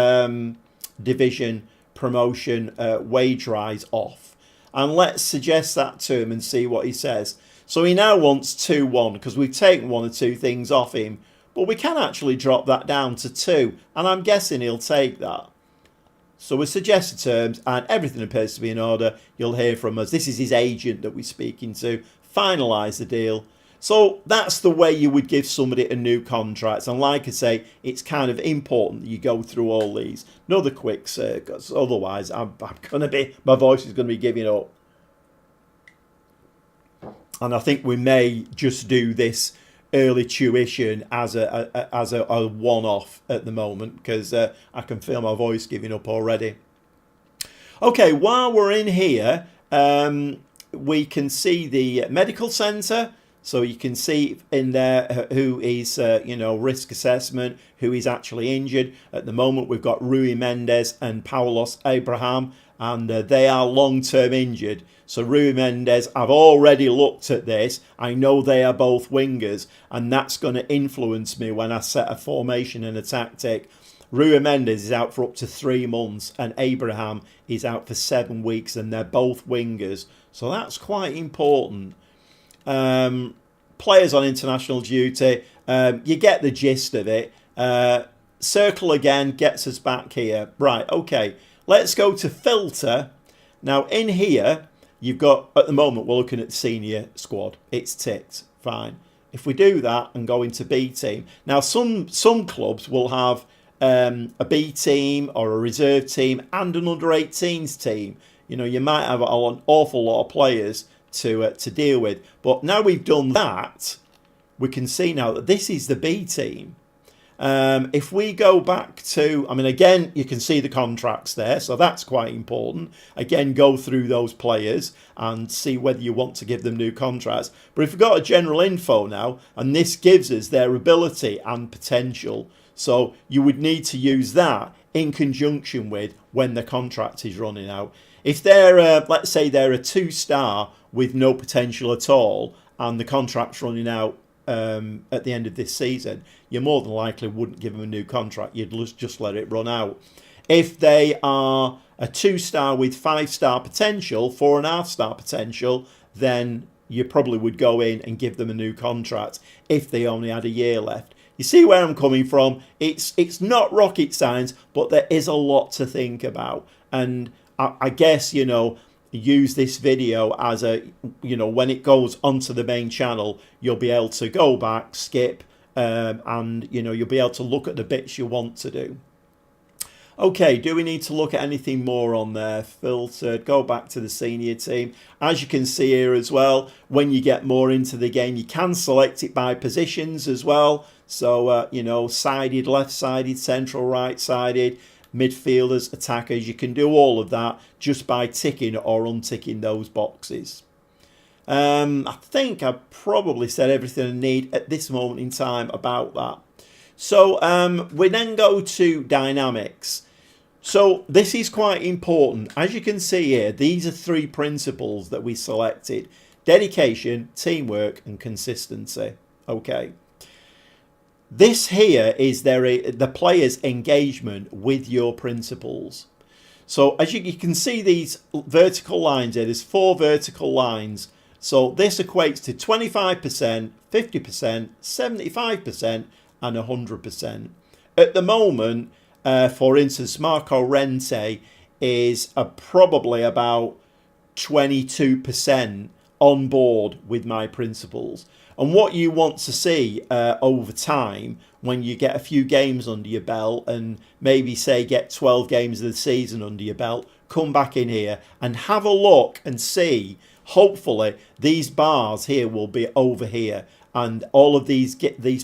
division promotion wage rise off, and let's suggest that to him and see what he says. So he now wants 2-1, because we've taken 1 or 2 things off him, but we can actually drop that down to 2, and I'm guessing he'll take that. So we suggest the terms, and everything appears to be in order. You'll hear from us. This is his agent that we're speaking to. Finalise the deal. So that's the way you would give somebody a new contract. And like I say, it's kind of important that you go through all these. Another quick circuit, otherwise my voice is going to be giving up. And I think we may just do this early tuition as a one-off at the moment, because I can feel my voice giving up already. Okay, while we're in here, we can see the medical centre. So you can see in there who is, risk assessment, who is actually injured. At the moment, we've got Rui Mendes and Paulos Abraham, and they are long-term injured. So Rui Mendes, I've already looked at this. I know they are both wingers, and that's going to influence me when I set a formation and a tactic. Rui Mendes is out for up to 3 months, and Abraham is out for 7 weeks, and they're both wingers. So that's quite important. Players on international duty, you get the gist of it. Circle again gets us back here. Right, okay, let's go to filter. Now in here, you've got, at the moment, we're looking at the senior squad. It's ticked, fine. If we do that and go into B team, now some clubs will have a B team or a reserve team and an under 18s team. You know, you might have an awful lot of players to deal with. But now we've done that, we can see now that this is the B team. If we go back to, I mean, again, you can see the contracts there, so that's quite important. Again, go through those players and see whether you want to give them new contracts. But if we've got a general info now, and this gives us their ability and potential, so you would need to use that in conjunction with when the contract is running out. If they're, let's say they're a 2-star with no potential at all, and the contract's running out at the end of this season, you more than likely wouldn't give them a new contract. You'd just let it run out. If they are a 2-star with 5-star potential, 4.5-star potential, then you probably would go in and give them a new contract if they only had a year left. you see where I'm coming from. It's not rocket science, but there is a lot to think about. And I guess, you know, use this video as a, you know, when it goes onto the main channel, you'll be able to go back, skip, and, you know, you'll be able to look at the bits you want to do. Okay, do we need to look at anything more on there? Filtered, go back to the senior team. As you can see here as well, when you get more into the game, you can select it by positions as well. So, you know, sided, left-sided, central, right-sided, midfielders, attackers. You can do all of that just by ticking or unticking those boxes. I think I've probably said everything I need at this moment in time about that. So we then go to dynamics. So this is quite important. As you can see here, these are 3 principles that we selected: dedication, teamwork, and consistency. Okay. This here is the player's engagement with your principles. So as you can see these vertical lines here, there's 4 vertical lines. So this equates to 25%, 50%, 75%, and 100%. At the moment, for instance, Marco Rente is probably about 22% on board with my principles. And what you want to see over time, when you get a few games under your belt and maybe say get 12 games of the season under your belt, come back in here and have a look and see, hopefully these bars here will be over here, and all of these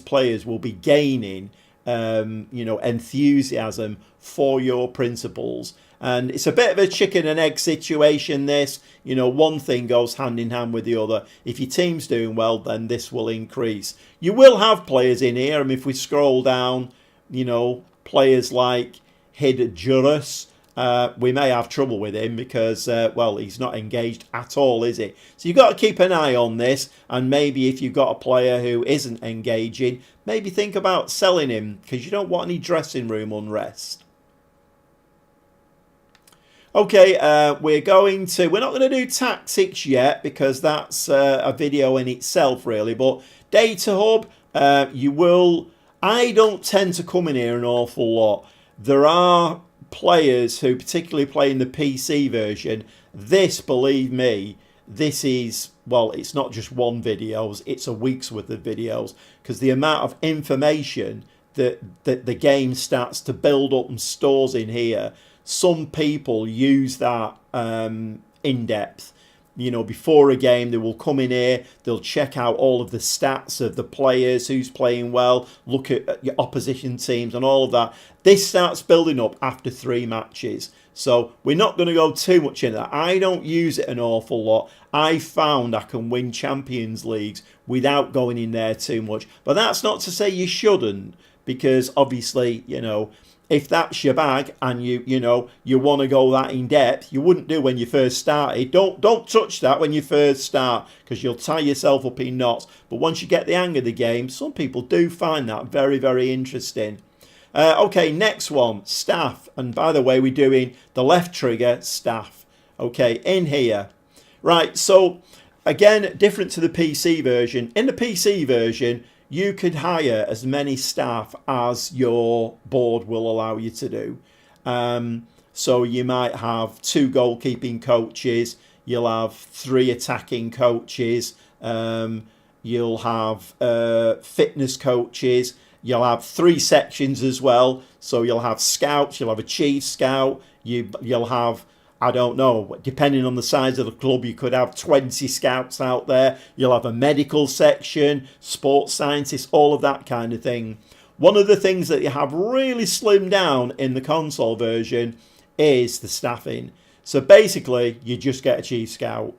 players will be gaining you know, enthusiasm for your principles. And it's a bit of a chicken and egg situation, this. You know, one thing goes hand in hand with the other. If your team's doing well, then this will increase. You will have players in here, and if we scroll down, you know, players like Hidjurus, we may have trouble with him because, well, he's not engaged at all, is he? So you've got to keep an eye on this, and maybe if you've got a player who isn't engaging, maybe think about selling him, because you don't want any dressing room unrest. Okay, we're not going to do tactics yet, because that's a video in itself, really. But Data Hub, I don't tend to come in here an awful lot. There are players who particularly play in the PC version. This, believe me, this is, well, it's not just one video, it's a week's worth of videos, because the amount of information that the game starts to build up and stores in here. Some people use that in depth. You know, before a game, they will come in here, they'll check out all of the stats of the players, who's playing well, look at your opposition teams and all of that. This starts building up after 3 matches. So we're not going to go too much into that. I don't use it an awful lot. I found I can win Champions Leagues without going in there too much. But that's not to say you shouldn't, because obviously, you know, if that's your bag and you want to go that in depth, you wouldn't do when you first started. Don't touch that when you first start, because you'll tie yourself up in knots. But once you get the hang of the game, some people do find that very, very interesting. Okay, next one, staff. And by the way, we're doing the left trigger, staff. Okay, in here. Right, so again, different to the PC version. In the PC version, you could hire as many staff as your board will allow you to do. So you might have 2 goalkeeping coaches, you'll have 3 attacking coaches, you'll have fitness coaches, you'll have 3 sections as well. So you'll have scouts, you'll have a chief scout, you'll have, I don't know, depending on the size of the club, you could have 20 scouts out there. You'll have a medical section, sports scientists, all of that kind of thing. One of the things that you have really slimmed down in the console version is the staffing. So basically, you just get a chief scout.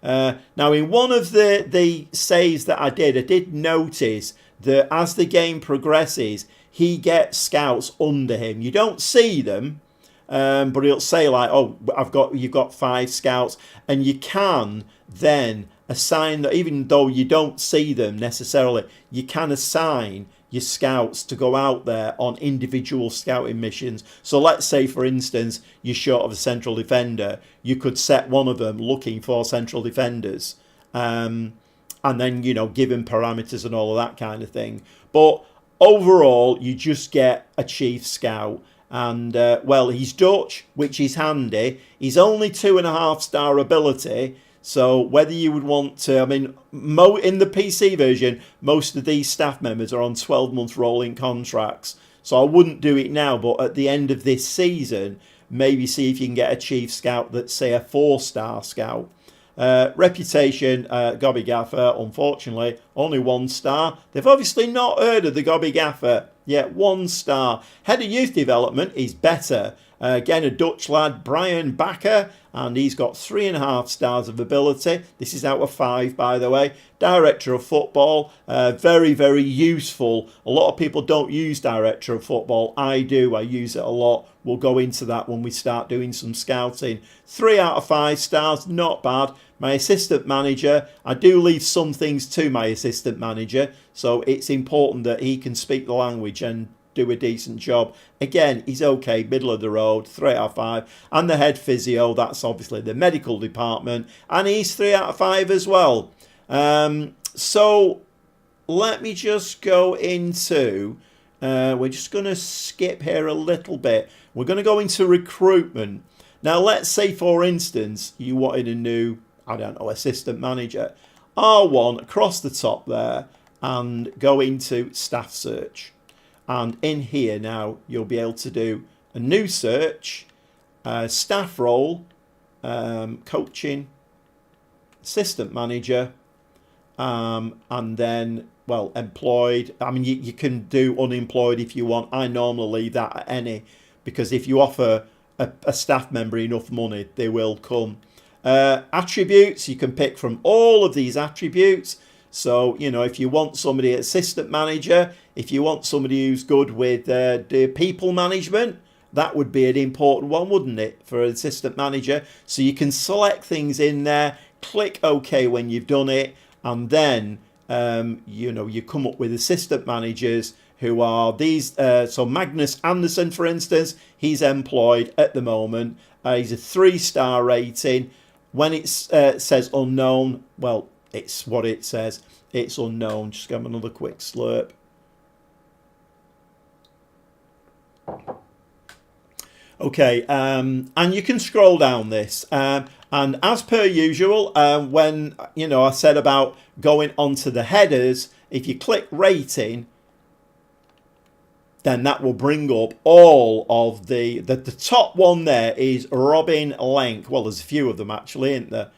Now, in one of the saves that I did notice that as the game progresses, he gets scouts under him. You don't see them. But it'll say like, oh, you've got 5 scouts, and you can then assign that, even though you don't see them necessarily, you can assign your scouts to go out there on individual scouting missions. So let's say, for instance, you're short of a central defender, you could set one of them looking for central defenders, and then, you know, give him parameters and all of that kind of thing. But overall, you just get a chief scout. And, well, he's Dutch, which is handy. He's only 2.5-star ability. So whether you would want to, I mean, in the PC version, most of these staff members are on 12-month rolling contracts. So I wouldn't do it now, but at the end of this season, maybe see if you can get a chief scout that's, say, a 4-star scout. Reputation, Gobby Gaffer, unfortunately, only 1 star. They've obviously not heard of the Gobby Gaffer. Yeah, 1 star. Head of Youth Development is better. Again, a Dutch lad, Brian Bakker, and he's got 3.5 stars of ability. This is out of 5, by the way. Director of Football, very, very useful. A lot of people don't use Director of Football. I do. I use it a lot. We'll go into that when we start doing some scouting. 3 out of 5 stars, not bad. My assistant manager, I do leave some things to my assistant manager, so it's important that he can speak the language and do a decent job. Again, he's okay, middle of the road, 3 out of 5. And the head physio, that's obviously the medical department, and he's 3 out of 5 as well. So let me just go into, we're just going to skip here a little bit. We're going to go into recruitment. Now, let's say, for instance, you wanted a new, I don't know, assistant manager. R1 across the top there and go into staff search. And in here now, you'll be able to do a new search, staff role, coaching, assistant manager, and then, well, employed. I mean, you can do unemployed if you want. I normally leave that at any, because if you offer a staff member enough money, they will come. Attributes, you can pick from all of these attributes. So, you know, if you want somebody assistant manager, if you want somebody who's good with the people management, that would be an important one, wouldn't it, for an assistant manager? So you can select things in there, click OK when you've done it, and then, you know, you come up with assistant managers who are these. So Magnus Anderson, for instance, he's employed at the moment. He's a 3-star rating. When it says unknown, well, it's what it says. It's unknown. Just give another quick slurp. Okay, and you can scroll down this. And as per usual, when, you know, I said about going onto the headers, if you click rating, then that will bring up all of the top one there is Robin Lenk. Well, there's a few of them actually, isn't there?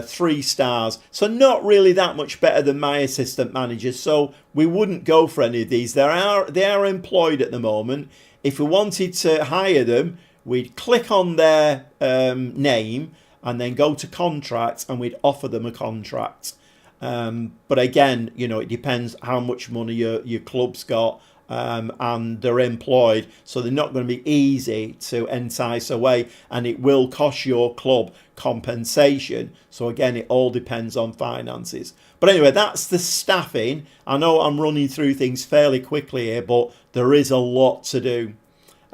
3 stars. So not really that much better than my assistant managers. So we wouldn't go for any of these. They are employed at the moment. If we wanted to hire them, we'd click on their name and then go to contracts and we'd offer them a contract. But again, you know, it depends how much money your club's got. And they're employed, so they're not going to be easy to entice away, and it will cost your club compensation. So again, it all depends on finances. But anyway, that's the staffing. I know I'm running through things fairly quickly here, but there is a lot to do.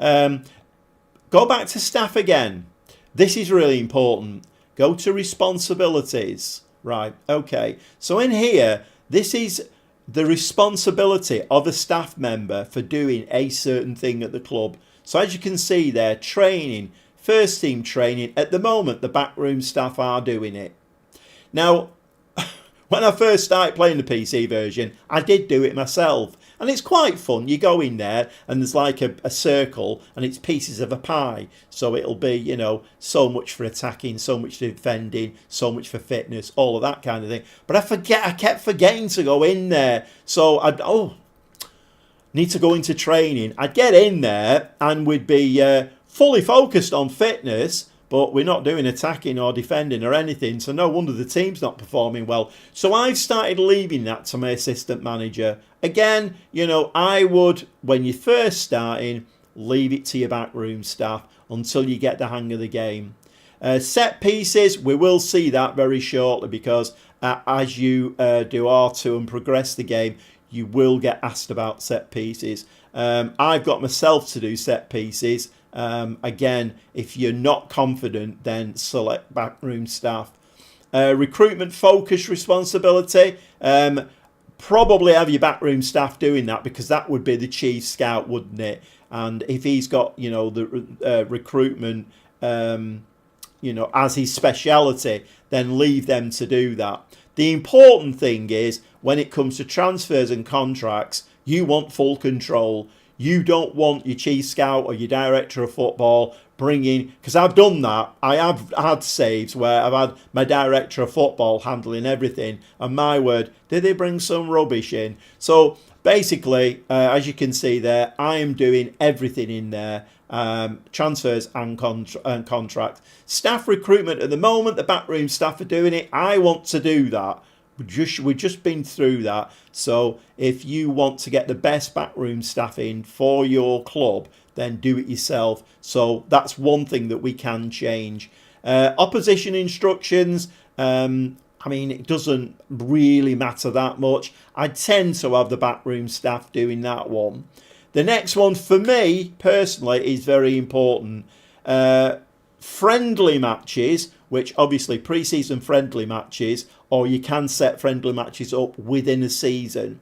Go back to staff again. This is really important. Go to responsibilities. Right, okay. So in here, this is the responsibility of a staff member for doing a certain thing at the club. So as you can see there, training, first team training. At the moment, the backroom staff are doing it. Now, when I first started playing the PC version, I did do it myself. And it's quite fun. You go in there and there's like a circle and it's pieces of a pie. So it'll be, you know, so much for attacking, so much for defending, so much for fitness, all of that kind of thing. But I kept forgetting to go in there. So need to go into training. I'd get in there and we'd be fully focused on fitness, but we're not doing attacking or defending or anything. So no wonder the team's not performing well. So I've started leaving that to my assistant manager. Again, you know, I would, when you're first starting, leave it to your backroom staff until you get the hang of the game. Set pieces, we will see that very shortly, because as you do R2 and progress the game, you will get asked about set pieces. I've got myself to do set pieces. Again, if you're not confident, then select backroom staff. Recruitment focus responsibility. probably have your backroom staff doing that, because that would be the chief scout, wouldn't it? And if he's got, you know, the recruitment, you know, as his speciality, then leave them to do that. The important thing is, when it comes to transfers and contracts, you want full control. You don't want your chief scout or your director of football bringing, because I've done that. I have had saves where I've had my director of football handling everything, and my word, did they bring some rubbish in? So basically, as you can see there, I am doing everything in there. Transfers and contract. Staff recruitment at the moment, the backroom staff are doing it. I want to do that. We've just been through that. So if you want to get the best backroom staff in for your club, then do it yourself. So that's one thing that we can change. Opposition instructions, I mean, it doesn't really matter that much. I tend to have the backroom staff doing that one. The next one for me personally is very important. Friendly matches, which obviously pre-season friendly matches, or you can set friendly matches up within a season.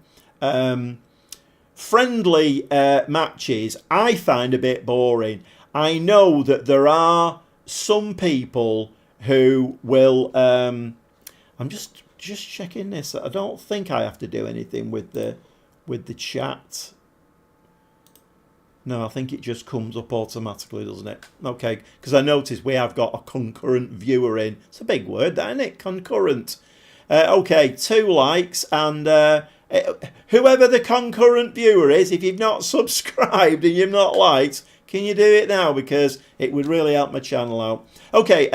Friendly matches I find a bit boring. I know that there are some people who will... I'm just checking this. I don't think I have to do anything with the chat. No, I think it just comes up automatically, doesn't it? Okay, because I noticed we have got a concurrent viewer in. It's a big word, that, isn't it? Concurrent. Okay, 2 likes, and whoever the concurrent viewer is, if you've not subscribed and you've not liked, can you do it now? Because it would really help my channel out. Okay,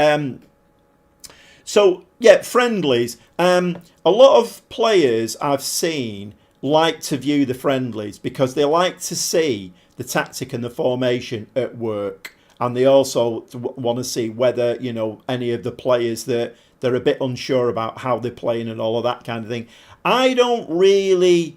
so yeah, friendlies. A lot of players I've seen like to view the friendlies because they like to see the tactic and the formation at work, and they also want to see whether, you know, any of the players that they're a bit unsure about how they're playing and all of that kind of thing. I don't really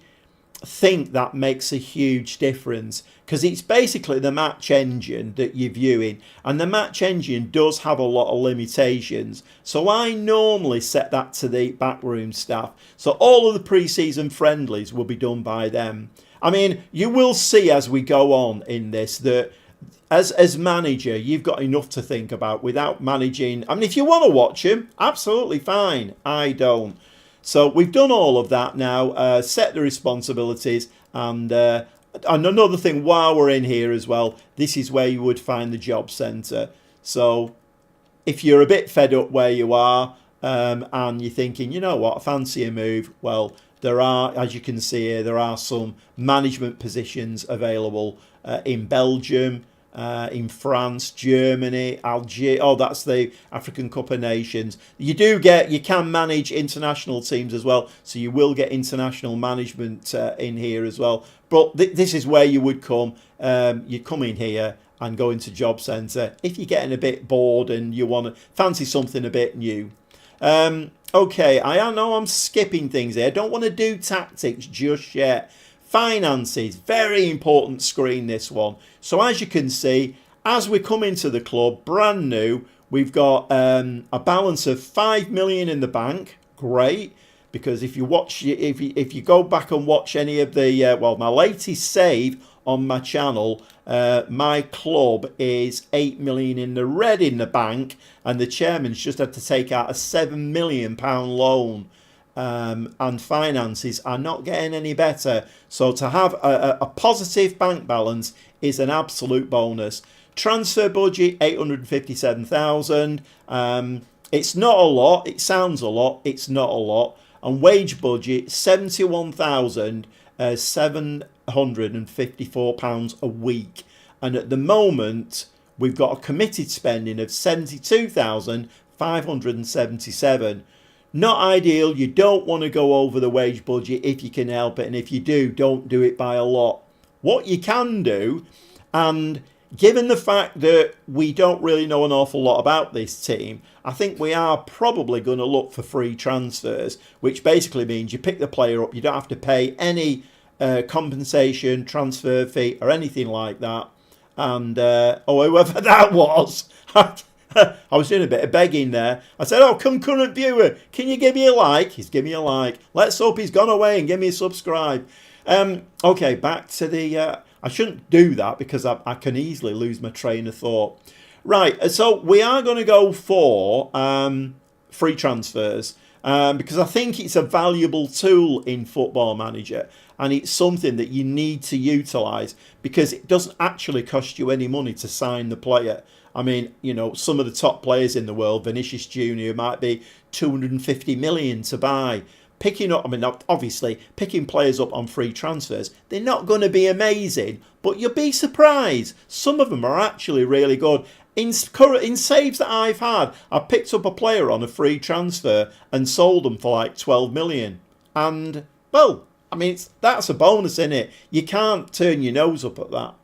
think that makes a huge difference, because it's basically the match engine that you're viewing, and the match engine does have a lot of limitations. So I normally set that to the backroom staff. So all of the pre-season friendlies will be done by them. I mean, you will see as we go on in this that as manager, you've got enough to think about without managing. I mean, if you want to watch him, absolutely fine. I don't. So we've done all of that now, set the responsibilities, and another thing while we're in here as well, this is where you would find the job centre. So if you're a bit fed up where you are, and you're thinking, you know what, I fancy a move, well, there are, as you can see here, there are some management positions available in Belgium, in France, Germany, Algeria. Oh, that's the African Cup of Nations. You can manage international teams as well, so you will get international management in here as well. But this is where you would come. You come in here and go into Job Centre if you're getting a bit bored and you want to fancy something a bit new. Okay, I know I'm skipping things here. I don't want to do tactics just yet. Finances, very important screen, this one. So as you can see, as we come into the club, brand new, we've got a balance of 5 million in the bank. Great, because if you go back and watch any of the my latest save on my channel, my club is 8 million in the red in the bank, and the chairman's just had to take out a £7 million loan. And finances are not getting any better. So to have a positive bank balance is an absolute bonus. Transfer budget 857,000. It's not a lot. It sounds a lot. It's not a lot. And wage budget £71,754 a week. And at the moment we've got a committed spending of 72,577. Not ideal. You don't want to go over the wage budget if you can help it, and if you do, don't do it by a lot. What you can do, and given the fact that we don't really know an awful lot about this team, I think we are probably going to look for free transfers, which basically means you pick the player up, you don't have to pay any compensation, transfer fee or anything like that. And or whoever that was, I was doing a bit of begging there. I said, oh, concurrent viewer, can you give me a like? He's giving me a like. Let's hope he's gone away and give me a subscribe. Okay, back to the... I shouldn't do that because I can easily lose my train of thought. Right, so we are going to go for free transfers because I think it's a valuable tool in Football Manager, and it's something that you need to utilise because it doesn't actually cost you any money to sign the player. I mean, you know, some of the top players in the world, Vinicius Jr. might be 250 million to buy. Picking up, I mean, obviously, picking players up on free transfers, they're not going to be amazing, but you'll be surprised. Some of them are actually really good. In saves that I've had, I picked up a player on a free transfer and sold them for like 12 million. And, well, I mean, that's a bonus, isn't it? You can't turn your nose up at that.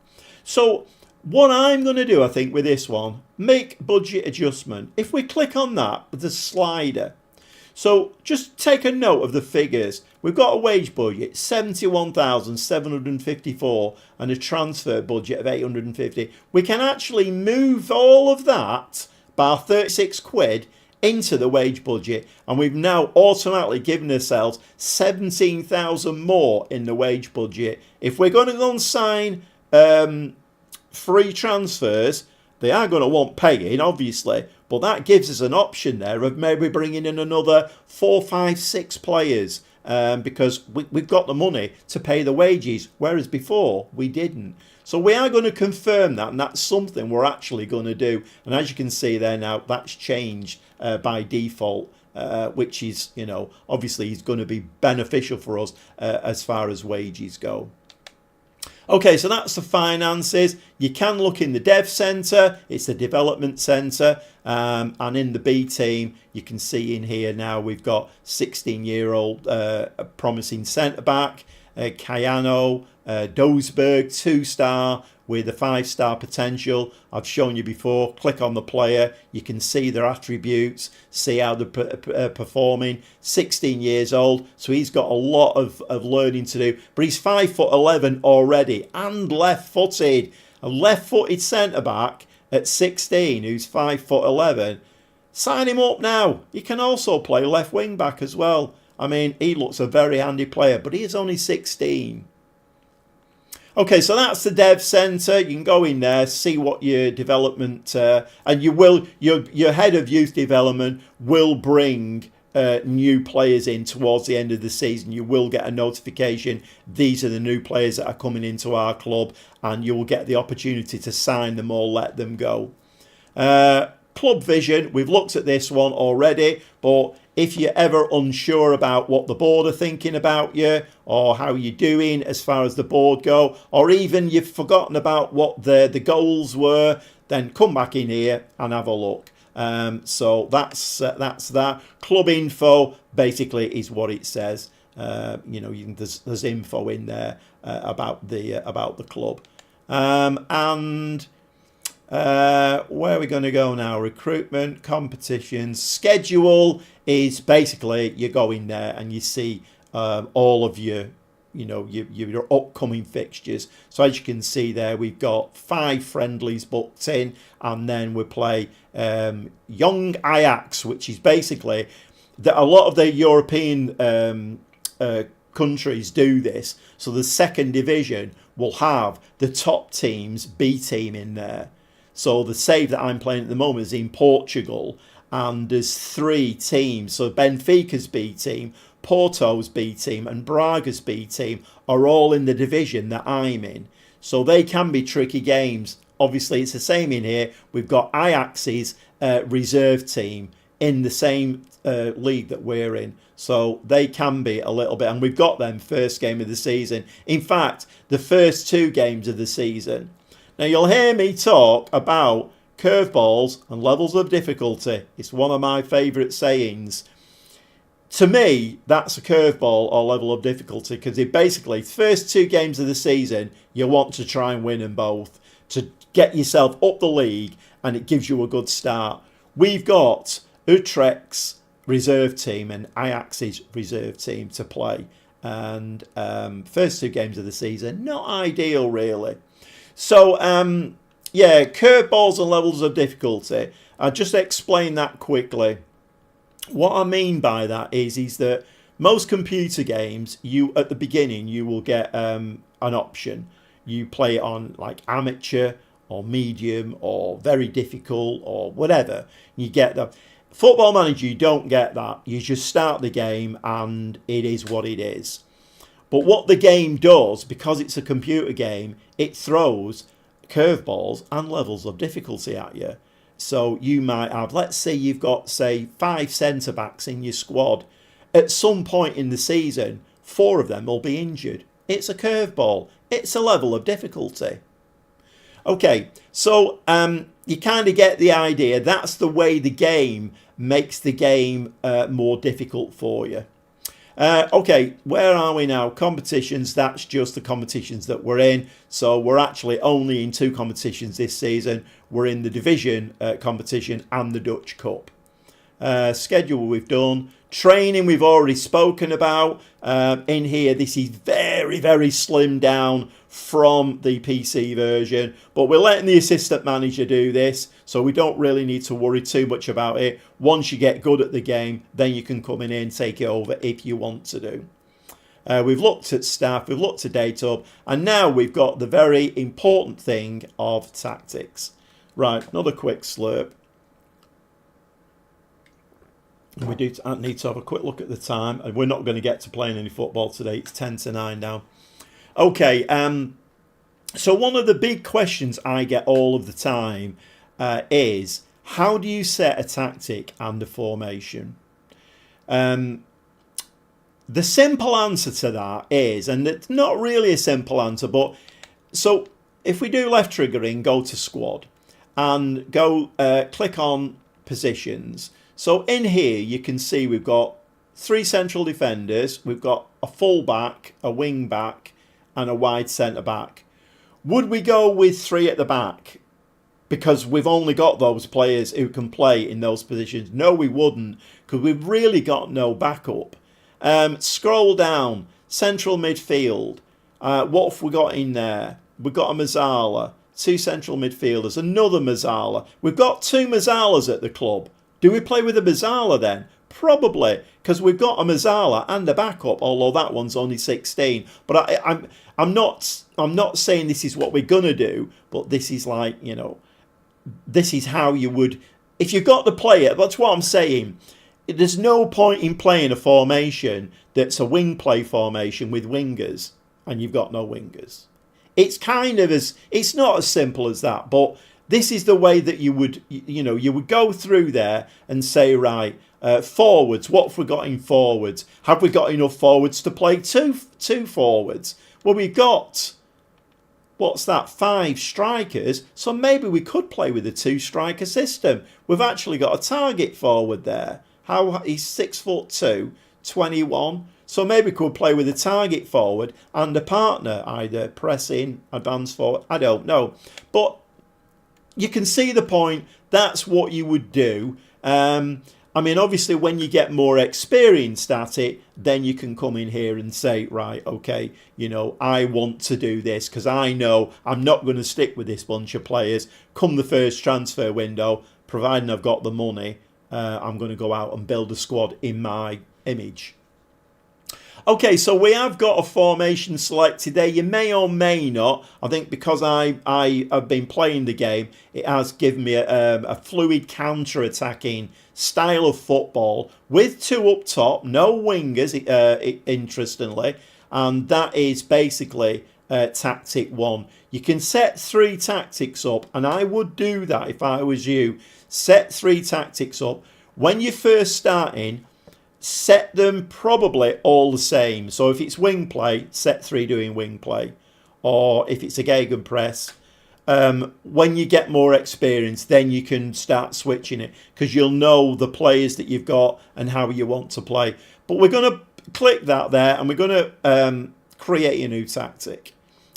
So, what I'm going to do, I think, with this one, make budget adjustment. If we click on that, the slider. So just take a note of the figures. We've got a wage budget, 71,754, and a transfer budget of 850. We can actually move all of that, by 36 quid, into the wage budget, and we've now automatically given ourselves 17,000 more in the wage budget. If we're going to go and sign free transfers, they are going to want paying, obviously, but that gives us an option there of maybe bringing in another 4, 5, 6 players because we've got the money to pay the wages, whereas before we didn't. So we are going to confirm that, and that's something we're actually going to do. And as you can see there now, that's changed by default, which is, you know, obviously is going to be beneficial for us as far as wages go. Okay, so that's the finances. You can look in the dev centre, it's the development centre, and in the B team, you can see in here now we've got 16-year-old promising centre-back, Cayano, Dosberg, 2-star with a 5-star potential. I've shown you before. Click on the player. You can see their attributes, see how they're performing. 16 years old, so he's got a lot of learning to do. But he's 5'11" already and left-footed. A left-footed centre-back at 16 who's 5'11". Sign him up now. He can also play left wing-back as well. I mean, he looks a very handy player, but he is only 16. Okay, so that's the dev centre. You can go in there, see what your development, and you will, your head of youth development will bring new players in towards the end of the season. You will get a notification. These are the new players that are coming into our club, and you will get the opportunity to sign them or let them go. Club vision, we've looked at this one already, but if you're ever unsure about what the board are thinking about you or how you're doing as far as the board go, or even you've forgotten about what the goals were, then come back in here and have a look. So that's that. Club info basically is what it says. You know, there's info in there about the club. And where are we going to go now? Recruitment, competitions, schedule is basically you go in there and you see all of your upcoming fixtures. So as you can see there, we've got 5 friendlies booked in, and then we play Young Ajax, which is basically that a lot of the European countries do this. So the second division will have the top teams, B team in there. So the save that I'm playing at the moment is in Portugal, and there's 3 teams. So Benfica's B team, Porto's B team, and Braga's B team are all in the division that I'm in. So they can be tricky games. Obviously, it's the same in here. We've got Ajax's reserve team in the same league that we're in. So they can be a little bit, and we've got them first game of the season. In fact, the first 2 games of the season. Now, you'll hear me talk about curveballs and levels of difficulty. It's one of my favourite sayings. To me, that's a curveball or level of difficulty because it basically, first 2 games of the season, you want to try and win them both to get yourself up the league, and it gives you a good start. We've got Utrecht's reserve team and Ajax's reserve team to play. And first 2 games of the season, not ideal really. So, yeah, curveballs and levels of difficulty. I'll just explain that quickly. What I mean by that is that most computer games, you at the beginning, you will get an option. You play it on like amateur or medium or very difficult or whatever. You get the Football Manager, you don't get that. You just start the game and it is what it is. But what the game does, because it's a computer game, it throws curveballs and levels of difficulty at you. So you might have, let's say you've got, say, 5 centre-backs in your squad. At some point in the season, 4 of them will be injured. It's a curveball. It's a level of difficulty. Okay, so you kind of get the idea. That's the way the game makes the game more difficult for you. Okay, where are we now? Competitions, that's just the competitions that we're in. So we're actually only in 2 competitions this season. We're in the division competition and the Dutch Cup. Schedule we've done. Training we've already spoken about. In here, this is very, very slimmed down from the PC version. But we're letting the assistant manager do this, so we don't really need to worry too much about it. Once you get good at the game, then you can come in and take it over if you want to do. We've looked at staff, we've looked at data hub, and now we've got the very important thing of tactics. Right, another quick slurp. We do need to have a quick look at the time, and we're not going to get to playing any football today. It's 10 to 9 now. Okay, so one of the big questions I get all of the time is, how do you set a tactic and a formation? The simple answer to that is, and it's not really a simple answer, but so if we do left triggering, go to squad and go click on positions. So in here you can see we've got 3 central defenders, we've got a full back, a wing back and a wide centre back. Would we go with 3 at the back because we've only got those players who can play in those positions? No, we wouldn't, because we've really got no backup. Scroll down, central midfield. What have we got in there? We've got a Mazzala, 2 central midfielders, another Mazzala. We've got 2 Mazzalas at the club. Do we play with a Mazzala then? Probably, because we've got a Mazzala and a backup, although that one's only 16. But I'm not saying this is what we're gonna do, but this is like, you know, this is how you would, if you've got the player. That's what I'm saying. There's no point in playing a formation that's a wing play formation with wingers and you've got no wingers. It's kind of it's not as simple as that, but this is the way that you would, you know, you would go through there and say, right, forwards, what have we got in forwards? Have we got enough forwards to play two forwards? Well, we've got, what's that, 5 strikers, so maybe we could play with a 2-striker system. We've actually got a target forward there. He's 6'2", 21. So maybe we could play with a target forward and a partner, either pressing, advance forward, I don't know. But you can see the point. That's what you would do. I mean, obviously, when you get more experienced at it, then you can come in here and say, right, okay, you know, I want to do this because I know I'm not going to stick with this bunch of players. Come the first transfer window, providing I've got the money, I'm going to go out and build a squad in my image. Okay, so we have got a formation selected there. You may or may not. I think because I have been playing the game, it has given me a fluid counter-attacking style of football with 2 up top, no wingers, interestingly, and that is basically tactic 1. You can set 3 tactics up, and I would do that if I was you. Set 3 tactics up. When you're first starting, set them probably all the same. So if it's wing play, set 3 doing wing play. Or if it's a gegenpress, when you get more experience, then you can start switching it because you'll know the players that you've got and how you want to play. But we're going to click that there and we're going to create a new tactic.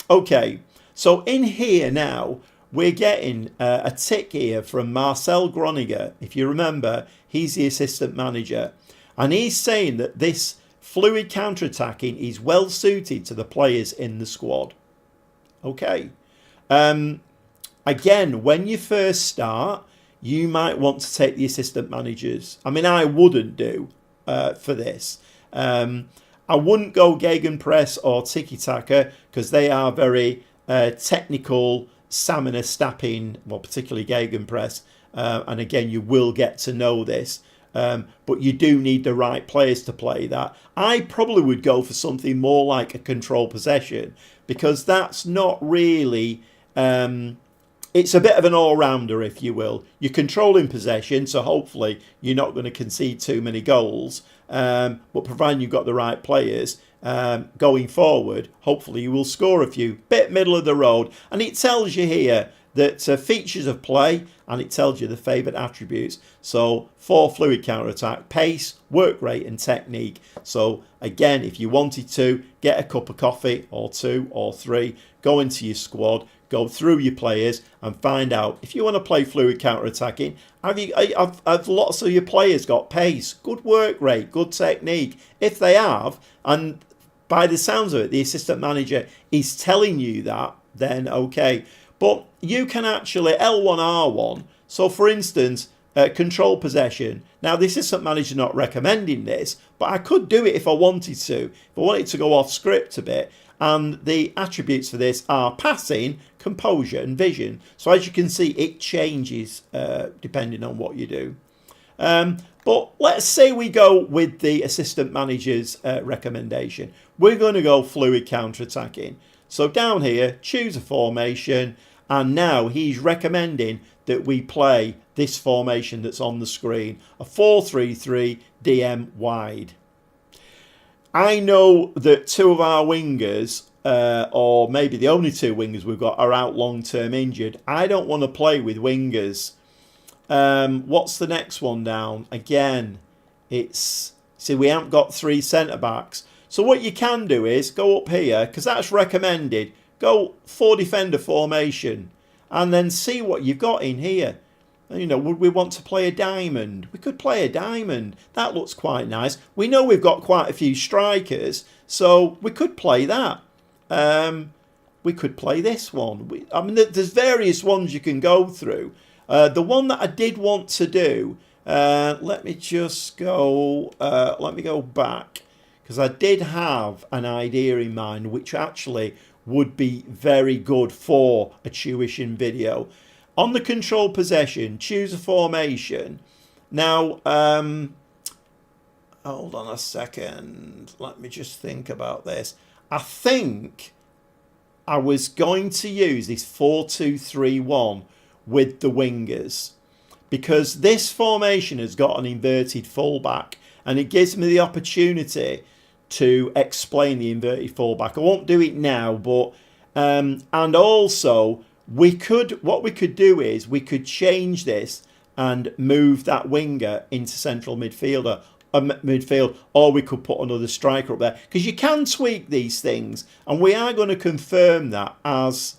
Okay, so in here now, we're getting a tick here from Marcel Groningen. If you remember, he's the assistant manager. And he's saying that this fluid counter-attacking is well suited to the players in the squad. Okay. Again, when you first start, you might want to take the assistant managers. I mean, I wouldn't do for this. I wouldn't go gegenpress or tiki-taka because they are very technical, stamina stapping, well, particularly gegenpress. And again, you will get to know this. But you do need the right players to play that. I probably would go for something more like a control possession because that's not really... it's a bit of an all-rounder, if you will. You're controlling possession, so hopefully you're not going to concede too many goals. But providing you've got the right players going forward, hopefully you will score a few. Bit middle of the road. And it tells you here that features of play, and it tells you the favoured attributes. So for fluid counter-attack, pace, work rate and technique. So again, if you wanted to, get a cup of coffee or 2 or 3, go into your squad, go through your players and find out if you want to play fluid counter-attacking. Have lots of your players got pace, good work rate, good technique? If they have, and by the sounds of it, the assistant manager is telling you that, then okay. But you can actually L1R1. So for instance, control possession. Now the assistant manager not recommending this, but I could do it if I wanted to. If I wanted to go off script a bit. And the attributes for this are passing, composure and vision. So as you can see, it changes depending on what you do. But let's say we go with the assistant manager's recommendation. We're going to go fluid counter-attacking. So down here, choose a formation. And now he's recommending that we play this formation that's on the screen. A 4-3-3 DM wide. I know that 2 of our wingers, or maybe the only 2 wingers we've got, are out long-term injured. I don't want to play with wingers. What's the next one down? Again, it's... See, we haven't got 3 centre-backs. So what you can do is go up here, because that's recommended. Go 4 defender formation, and then see what you've got in here. You know, would we want to play a diamond? We could play a diamond. That looks quite nice. We know we've got quite a few strikers, so we could play that. We could play this one. I mean, there's various ones you can go through. The one that I did want to do, let me just go, let me go back, because I did have an idea in mind, which actually would be very good for a tuition video. On the control possession, choose a formation. Now, hold on a second. Let me just think about this. I think I was going to use this 4-2-3-1 with the wingers, because this formation has got an inverted fullback and it gives me the opportunity to explain the inverted fullback. I won't do it now, but and also what we could do is we could change this and move that winger into central midfield, or we could put another striker up there, because you can tweak these things, and we are going to confirm that as.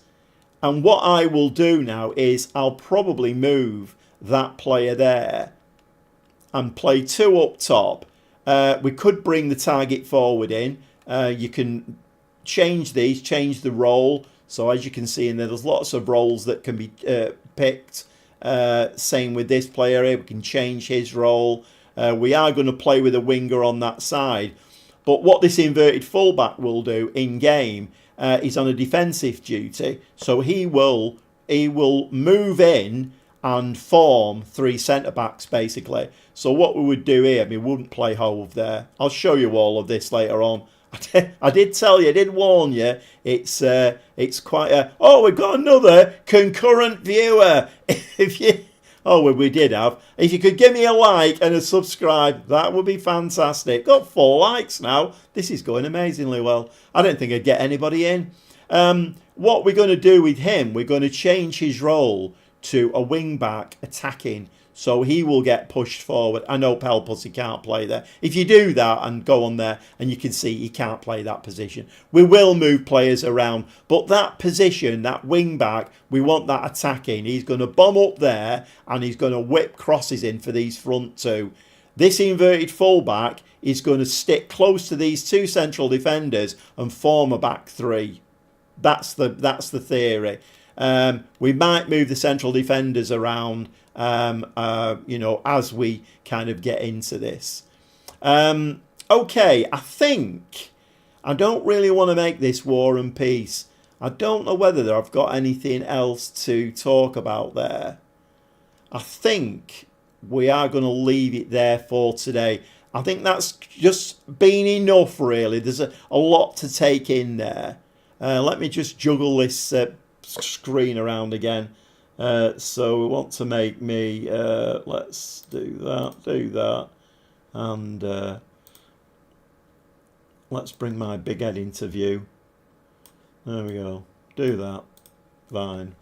And what I will do now is I'll probably move that player there and play 2 up top. We could bring the target forward in. You can change these, change the role. So as you can see in there, there's lots of roles that can be picked. Same with this player here. We can change his role. We are going to play with a winger on that side. But what this inverted fullback will do in game is on a defensive duty. So he will move in and form 3 centre-backs basically. So what we would do here, we wouldn't play Hove there. I'll show you all of this later on. I did tell you, I did warn you. It's quite a... Oh, we've got another concurrent viewer. We did have. If you could give me a like and a subscribe, that would be fantastic. Got 4 likes now. This is going amazingly well. I don't think I'd get anybody in. What we're going to do with him, we're going to change his role to a wing back attacking. So he will get pushed forward. I know Pelpussy can't play there. If you do that and go on there, and you can see he can't play that position. We will move players around. But that position, that wing back, we want that attacking. He's going to bomb up there and he's going to whip crosses in for these front 2. This inverted fullback is going to stick close to these 2 central defenders and form a back 3. That's the theory. We might move the central defenders around, as we kind of get into this. Okay, I don't really want to make this War and Peace. I don't know whether I've got anything else to talk about there. I think we are going to leave it there for today. I think that's just been enough, really. There's a lot to take in there. Let me just juggle this screen around again. So we want to make me, let's do that, and let's bring my big head into view. There we go. Do that. Fine.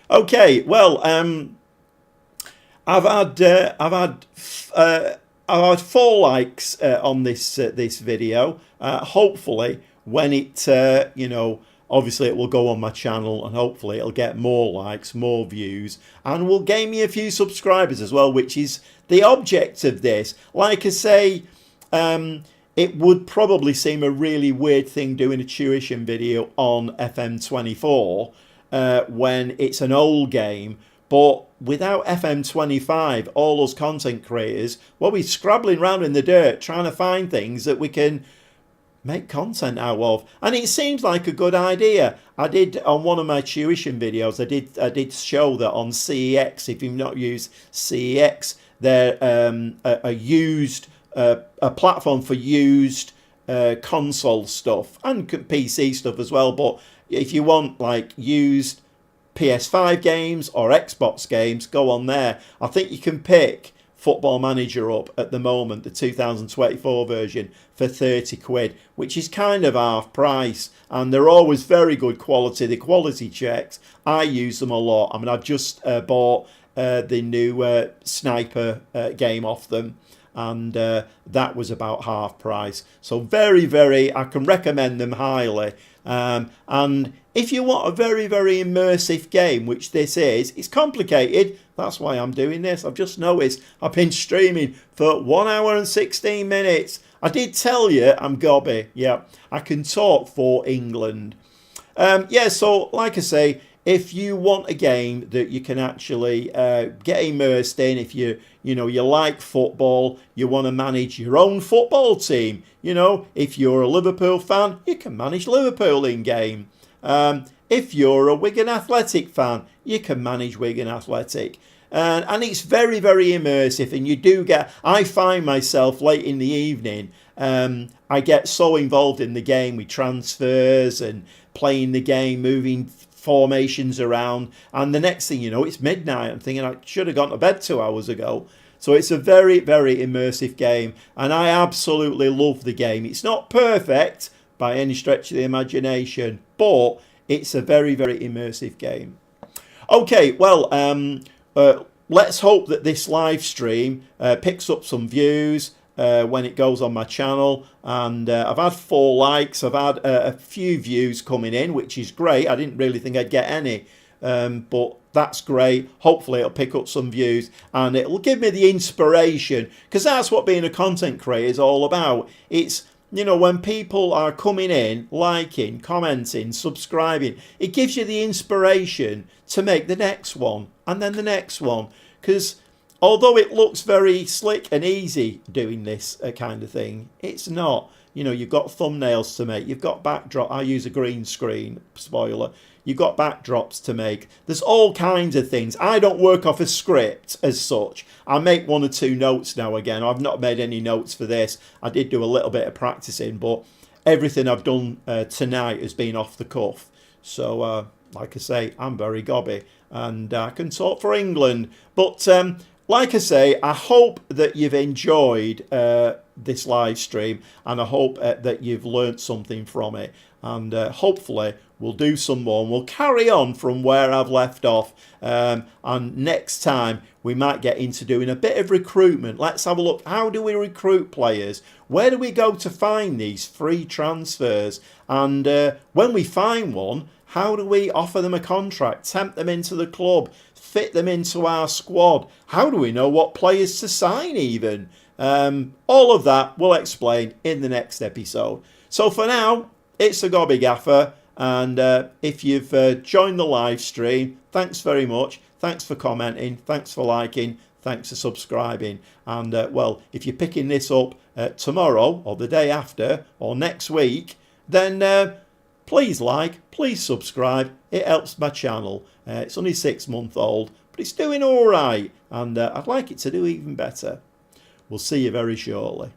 Okay. Well, I've had 4 likes on this video. Hopefully, when it obviously it will go on my channel, and hopefully it'll get more likes, more views, and will gain me a few subscribers as well, which is the object of this. Like I say, it would probably seem a really weird thing doing a tuition video on FM24 when it's an old game. But without FM25, all those content creators, well, we're scrabbling around in the dirt trying to find things that we can make content out of. And it seems like a good idea. I did, on one of my tuition videos, I did show that on CEX, if you've not used CEX, they're a platform for used console stuff and PC stuff as well. But if you want like used PS5 games or Xbox games, go on there. I think you can pick Football Manager up at the moment, the 2024 version, for 30 quid, which is kind of half price, and they're always very good quality. The quality checks, I use them a lot. I mean, I've just bought the new Sniper game off them, and that was about half price. So very, very, I can recommend them highly. And if you want a very, very immersive game, which this is, it's complicated. That's why I'm doing this. I've just noticed I've been streaming for 1 hour and 16 minutes. I did tell you I'm gobby. Yeah, I can talk for England. Yeah, so like I say, if you want a game that you can actually get immersed in, if you like football, you want to manage your own football team. If you're a Liverpool fan, you can manage Liverpool in game. If you're a Wigan Athletic fan, you can manage Wigan Athletic. And it's very, very immersive. And you do I find myself late in the evening, I get so involved in the game with transfers and playing the game, moving formations around. And the next thing you know, it's midnight. I'm thinking I should have gone to bed 2 hours ago. So it's a very, very immersive game. And I absolutely love the game. It's not perfect by any stretch of the imagination, but it's a very, very immersive game. Okay, well, let's hope that this live stream picks up some views when it goes on my channel. And I've had 4 likes. I've had a few views coming in, which is great. I didn't really think I'd get any, but that's great. Hopefully it'll pick up some views and it'll give me the inspiration, because that's what being a content creator is all about. It's, when people are coming in, liking, commenting, subscribing, it gives you the inspiration to make the next one and then the next one. Because although it looks very slick and easy doing this kind of thing, it's not. You've got thumbnails to make, you've got backdrop. I use a green screen, spoiler. You've got backdrops to make. There's all kinds of things. I don't work off a script as such. I make 1 or 2 notes now again. I've not made any notes for this. I did do a little bit of practicing, but everything I've done tonight has been off the cuff. So, like I say, I'm very gobby, and I can talk for England. But like I say, I hope that you've enjoyed this live stream, and I hope that you've learnt something from it. And hopefully we'll do some more, and we'll carry on from where I've left off. And next time we might get into doing a bit of recruitment. Let's have a look. How do we recruit players? Where do we go to find these free transfers? And when we find one, how do we offer them a contract, tempt them into the club, fit them into our squad? How do we know what players to sign even? All of that we'll explain in the next episode. So for now, it's the Gobby Gaffer, And if you've joined the live stream, thanks very much. Thanks for commenting. Thanks for liking. Thanks for subscribing. And well, if you're picking this up tomorrow or the day after or next week, then please like, please subscribe. It helps my channel. It's only 6 months old, but it's doing all right. And I'd like it to do even better. We'll see you very shortly.